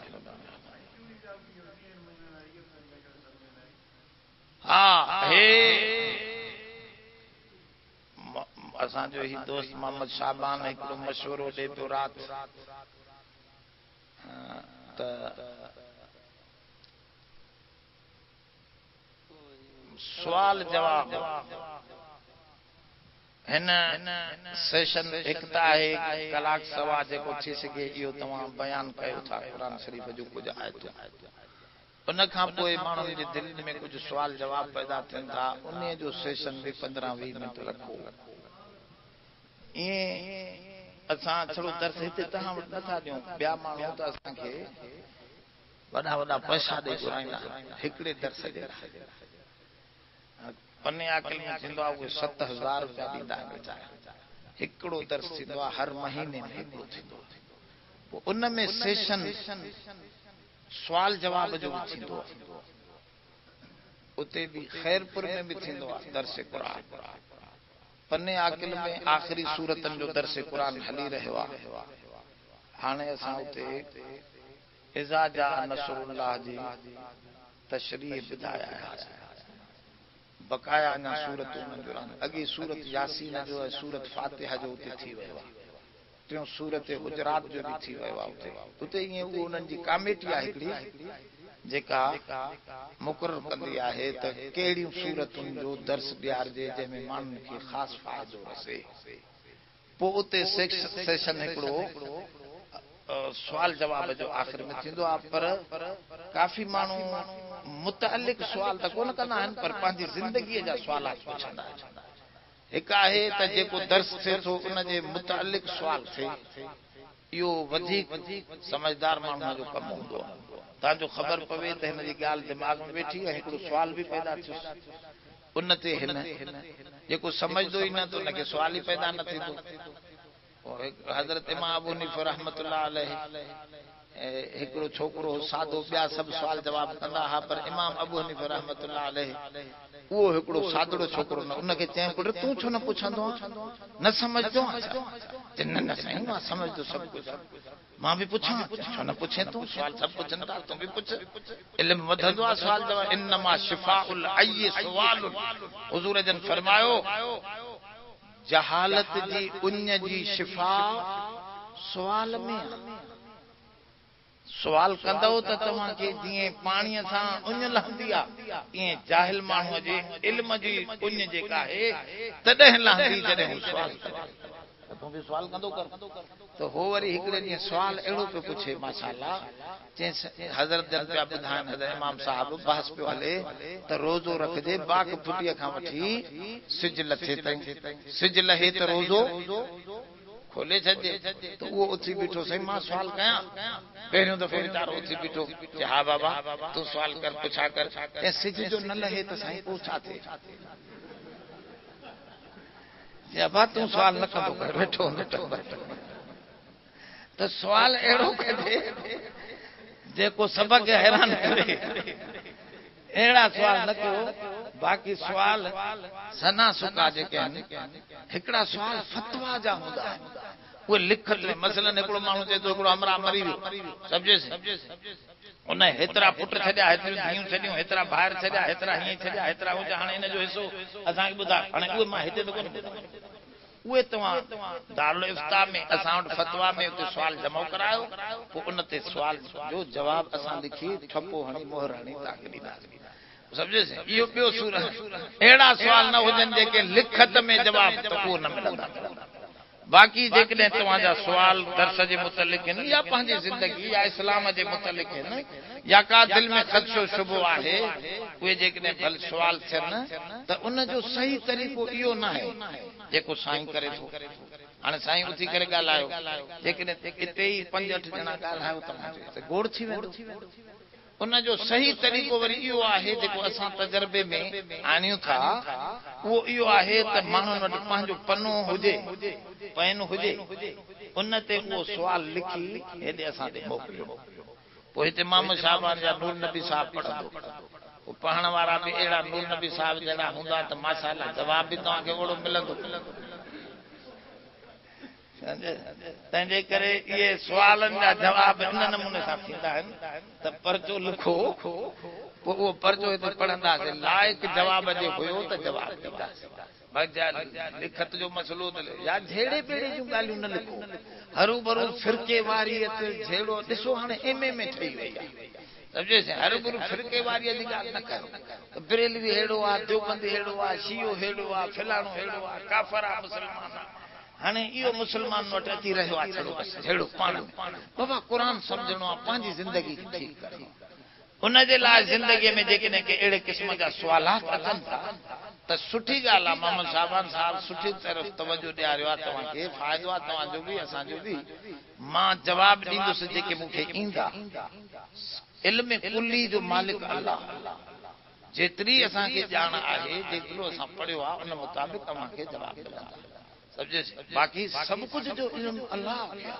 Speaker 1: हाँ हे असांजो ही दोस्त मोहम्मद शाबान हिकिड़ो मशवरो ॾे पियो राति, त सुवाल जवाब हिन सेशन हिकु त आहे कलाक सवा जेको थी सघे इहो तव्हां बयानु कयो था क़ुरान शरीफ़ जो कुझु आयतूं, उन खां पोइ माण्हुनि जे दिलि में कुझु सुवाल जवाब पैदा थियनि था, उन जो सेशन बि 15-20 मिनट रखो। ईअं असां छड़ो दर्स हिते तव्हां वटि नथा ॾियूं, ॿिया माण्हू त असांखे वॾा वॾा पैसा ॾेई घुराईंदा हिकिड़े दर्स जे लाइ। पने आकल में थींदो आहे उहे 7000 रुपया ॾींदा आहिनि वीचारा। हिकिड़ो दर्स थींदो आहे हर महीने में हिकिड़ो थींदो आहे। पोइ उन में सेशन सुवाल जवाब जो बि थींदो आहे। उते बि खैरपुर में बि थींदो आहे दर्स क़ुरान। पने आकिल में आख़िरी सूरतनि जो दर्स क़ुरान हली रहियो आहे। हाणे असां उते इज़ा जा नसरुल्लाह जी तशरीह ॿुधाया आयासीं। बकाया अञा सूरतूं अॻे सूरत यासीन जो ऐं सूरत फातिहा जो उते थी वियो आहे। टियों सूरत गुजरात जो बि थी वियो आहे। उते ईअं उहो उन्हनि जी कमेटी आहे हिकिड़ी जेका मुक़ररु कंदी आहे त कहिड़ियूं सूरतुनि जो दर्स ॾियारिजे जंहिंमें माण्हुनि खे ख़ासि फ़ाइदो रसे। पोइ उते सेशन हिकिड़ो सुवाल जवाब जो आख़िर में थींदो आहे, पर काफ़ी माण्हू मुतअल्लिक़ सुवाल त कोन कंदा आहिनि, पर पंहिंजी ज़िंदगीअ जा सुवालात पुछंदा आहिनि। हिकु आहे त जेको दर्स थिए थो उन जे मुतअल्लिक़ सुवाल थिए, इहो वधीक समझदार माण्हू जो कमु हूंदो आहे। तव्हांजो ख़बर पवे त हिन जी ॻाल्हि दिमाग़ में वेठी ऐं हिकिड़ो सुवाल बि पैदा थियो, उन ते हिन जेको सम्झंदो ई न त उनखे सुवाल ई पैदा न थींदो। हज़रत इमाम अबू हनीफ़ा रहमतुल्लाह अलैहि हिकिड़ो छोकिरो सादो, ॿिया सभु सुवाल जवाब कंदा हुआ, पर इमाम अबू हनीफ़ा रहमतुल्लाह अलैहि उहो हिकिड़ो सादड़ो छोकिरो न, उनखे चयाईं पुट तूं छो न पुछंदो न समझंदो? न न साईं मां समझंदो सभु कुझु, मां बि पुछां, छो न पुछे तूं? सुवाल सभु पुछनि था, तूं बि पुछ। इल्मु वधंदो आहे सुवाल जवाब। इन्नमा शिफाउल अय्य सुवालुन, हुज़ूर जन फरमायो जहालत जी उन जी शिफा सुवाल में। सुवाल कंदो त तव्हांखे जीअं पाणीअ सां उञ लहंदी आहे, ईअं जाहिल माण्हूअ जे इल्म जी उञ जेका आहे तॾहिं लहंदी जॾहिं हू सुवाल कंदो। तूं बि सुवाल कंदो कर। त हो वरी हिकिड़े ॾींहुं सुवाल अहिड़ो पियो पुछे माशाअल्लाह, हज़रत जन पिया ॿुधाइनि, हज़रत इमाम साहिब बहस पियो हले त रोज़ो रखिजे बाग फुटीअ खां वठी सिज लथे ताईं, सिज लहे त रोज़ो खोले छॾिजे। त उहो उथी बीठो, साईं मां सुवाल कयां? पहिरियों दफ़ो वीचारो उथी बीठो, हा बाबा तूं सुवाल कर, पुछा कर। ऐं सिज जो न लहे त साईं पोइ छा थिए? बाबा तूं सुवाल न कंदो कर, वेठो त सुवाल अहिड़ो कजे जेको सबक हैरान करे। अहिड़ा सुवाल न कयो। बाक़ी सुवाल सना सुका जेके आहिनि, हिकिड़ा सुवाल फतवा जा हूंदा आहिनि, उहे लिखल में। मसलन हिकिड़ो माण्हू चए थो हिकिड़ो अमरा मरी वियो, सम्झेसि उन हेतिरा पुट छॾिया, हेतिरियूं धीअरूं छॾियूं, हेतिरा ॿाहिरि छॾिया, हेतिरा हीअं छॾिया, हेतिरा हुजा, हाणे हिन जो हिसो असांखे ॿुधाए। हाणे उहे मां हिते त कोन ॿुधायां, उहे तव्हां दारुल इफ्ता में असां वटि फतवा में उते सुवाल जमा करायो, पोइ उन ते सुवाल जो जवाब असां लिखी ठपो हणी मोहर हणी तव्हांखे ॾींदासीं। समझे से इहो ॿियो सूर अहिड़ा सुवाल न हुजनि जेके लिखत में जवाब त उहो न मिलंदा। बाक़ी जेकॾहिं तव्हांजा सुवाल दर्स जे मुतलिक़ आहिनि या पंहिंजी ज़िंदगी या इस्लाम जे मुतलिक़ आहिनि या का दिल में ख़दशो शुबो आहे उहे जेकॾहिं भल सुवाल थियनि त उन जो सही तरीक़ो इहो न आहे जेको साईं करे थो। हाणे साईं उथी करे ॻाल्हायो, जेकॾहिं हिते ई 5-8 ॼणा ॻाल्हायो त गोड़ थी वेंदो। उन जो सही तरीक़ो वरी इहो आहे जेको असां तजर्बे में आणियूं था, उहो इहो आहे त माण्हुनि वटि पंहिंजो पनो हुजे, पेन हुजे, उन ते उहो सुवाल लिखी हेॾे असां ते मोकिलियो। पोइ हिते मोहम्मद शाहबान जा नूर नबी साहब पढ़ंदो, पोइ पढ़ण वारा बि अहिड़ा नूर नबी साहब जहिड़ा हूंदा त माशाअल्लाह जवाब बि तव्हांखे ओड़ो मिलंदो। तंहिंजे करे इहे सुवालनि जा जवाब इन नमूने सां थींदा आहिनि त पर्चो लिखो, पोइ उहो पर्चो हिते पढ़ंदासीं, लाइक़ जवाब जे हुयो त जवाब ॾींदासीं। लिखत जो मसइलो या झेड़े पेड़े जूं ॻाल्हियूं न लिखो, हरू भरू फिरके वारियत झेड़ो ॾिसो हाणे एमए में ठही वई आहे। समझे से हरू भरू फिरके वारीअ जी ॻाल्हि न कयो। बरेलवी हेड़ो आहे, देवबंदी हेड़ो आहे, शियो हेड़ो आहे, फलाणो हेड़ो आहे, काफ़र आहे, मुस्लमान आहे। हाणे इहो मुस्लमान वटि अची रहियो आहे छड़ो पाण बाबा क़ुर सम्झणो आहे, पंहिंजी ज़िंदगी ठीकु करणी। उन जे लाइ ज़िंदगीअ में जेकॾहिं के अहिड़े क़िस्म जा सुवालात अचनि था त सुठी ॻाल्हि आहे। मोहम्मद शाहबान साहब सुठी तरफ़ तवजो ॾियारियो आहे तव्हांखे, फ़ाइदो आहे तव्हांजो बि असांजो बि। मां जवाबु ॾींदुसि जेके मूंखे ईंदा। इल्म कुल्ली जो मालिक अल्लाह, जेतिरी असांखे ॼाण आहे, जेतिरो असां पढ़ियो आहे, उन मुताबिक़ तव्हांखे जवाबु मिलंदा। बाक़ी सब कुछ जो इल्म अल्लाह है,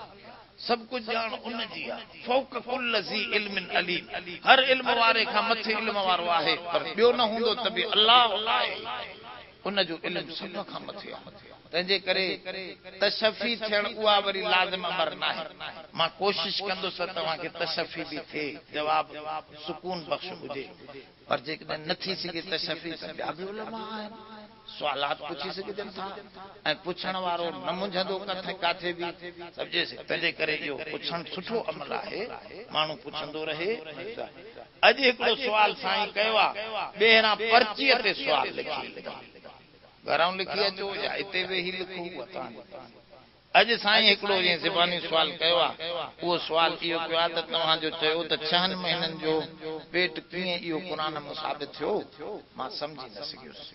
Speaker 1: सब कुछ जान उन जी आहे। फौक कुल ज़ी इल्मिन अलीम, हर इल्म वारे खां मथे इल्म वारो आहे, पर ॿियो न हूंदो त बि अल्लाह आहे, उन जो इल्म सब खां मथे आहे। तंहिंजे करे तशफ़ी थियण उहा वरी लाज़िम अमर न आहे। मां कोशिश कंदुसि तव्हांखे तशफ़ी बि थिए, जवाब सुकून बख़्श हुजे। पर जेकॾहिं न थी सघे तशफ़ी त ॿिया बि उलमा आहिनि, सुवालात पुछी सघजनि था ऐं पुछण वारो न मुंझंदो काथे बि। समझे से तंहिंजे करे इहो पुछणु सुठो अमल आहे, माण्हू पुछंदो रहे। अॼु हिकिड़ो सुवाल साईं कयो आहे, ॿीहरां पर्चीअ ते सुवाल लिखी, घरां लिखी अचो या हिते वेही लिखो। अॼु साईं हिकिड़ो जीअं ज़बानी सुवाल कयो आहे, उहो सुवाल इहो कयो आहे त तव्हांजो चयो त 6 महीननि जो पेट कीअं इहो क़ुर में साबित थियो, मां सम्झी न सघियुसि।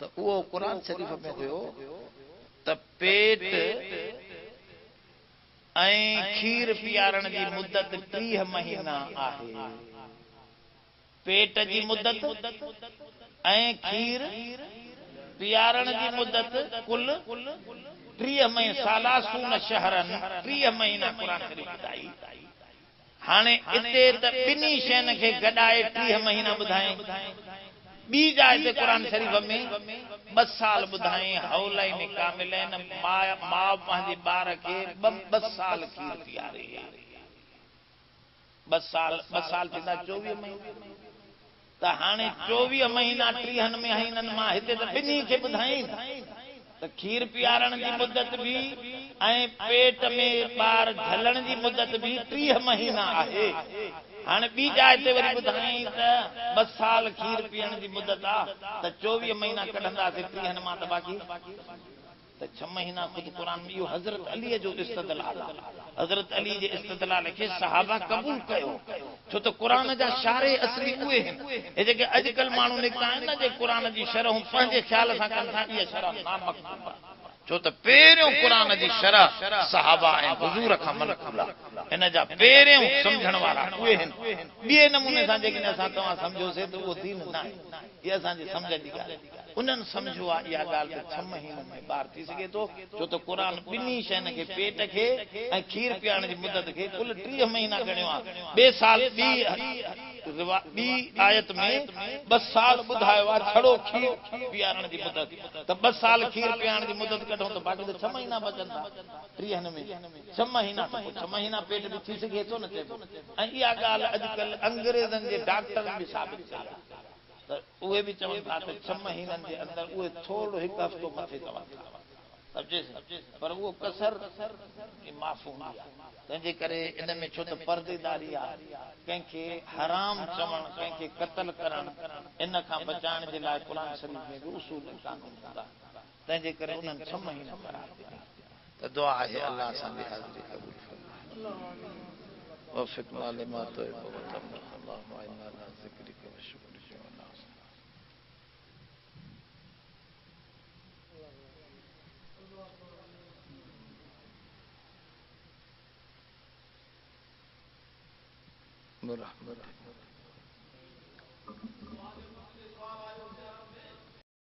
Speaker 1: त उहो क़ुर शरीफ़ में हुयो त पेट ऐं खीर पीआरण जी मुदत 30 महीना आहे। पेट जी मुदत ऐं खीर पीआरण जी मुदत कुल 30 महीना, सालासून शहरन, 30 महीना क़ुर शरीफ़ ॿुधाई। हाणे इते त ॿिन्ही शयुनि खे गॾाए 30 महीना ॿुधाई। ॿी जाइ ते क़ुर शरीफ़ में 2 साल ॿुधाई, हौलैन कामिलैन, माउ पंहिंजे ॿार खे 2 साल खीर पीआरे। 2 साल थींदा 24 महीना। त हाणे 24 महीना 30 महीननि मां हिते त ॿिन्ही खे ॿुधाई त खीर पीआरण जी मुदत बि ऐं पेट में ॿार झलण जी मुदत बि 30 महीना आहे। हाणे ॿी जाइ ते वरी ॿुधाई त 2 साल खीर पीअण जी मुदत आहे, त 24 महीना कढंदासीं 30 मां, त बाक़ी त 6 महीना ख़ुदि क़ुर में। इहो हज़रत अलीअ जो इस्तदलाल आहे। हज़रत अली जे इस्तदलाल खे सहाबा क़बूल कयो, छो त क़ुर जा शारे असली उहे आहिनि। हे जेके अॼुकल्ह माण्हू निकिता आहिनि न, जे क़ुर जी शरहूं पंहिंजे ख़्याल सां कनि था, इहा शरह नामक़बूल आहे। छो त पहिरियों क़ुर जी शरह सहाबा ऐं हुज़ूर खां मनक़ूल आहे। हिन जा पहिरियों सम्झण वारा उहे आहिनि। ॿिए नमूने सां जेकॾहिं असां तव्हां सम्झोसीं त उहो दीन न आहे, इहा असांजी सम्झ जी ॻाल्हि। उन्हनि सम्झो आहे इहा ॻाल्हि त 6 महीननि में ॿार थी सघे थो, छो त क़ुर ॿिन्ही शयुनि खे, पेट खे ऐं खीर पीआरण जी मुदत खे कुल 30 महीना गणियो आहे। ॿिए साल ॿी आयत में 2 साल ॿुधायो आहे छड़ो खीर पीआरण जी मुदत, त 2 साल खीर पीआरण जी मुदत कढूं त बाक़ी त 6 महीना बचंदा 30 में। 6 महीना 6 महीना पेट बि थी सघे थो न चइबो। ऐं इहा ॻाल्हि अॼुकल्ह अंग्रेज़नि जे डॉक्टरनि बि साबित कई आहे, त उहे बि चवनि था त 6 महीननि जे अंदरि उहे थोरो 1 हफ़्तो मथे चवनि था समझे पर वो कसर माफ़ूम आहे तंहिंजे करे इन में छो त पर्देदारी आहे कंहिंखे हराम चवण कंहिंखे क़त्ल करण इन खां बचाइण जे लाइ क़ुर शरीफ़ में बि उसूल कानून हूंदा तंहिंजे करे उन्हनि 6 महीना करार ॾिनी त दुआ आहे अल्लाह असांजी हाज़िरी क़बूल फरमाए वफ़िक़ना लिमा तुहिब्बु व तर्दा अल्लाहुम्मा इन्ना अला ज़िक्रिका व शुक्रिका व अला हुस्नि برحمتك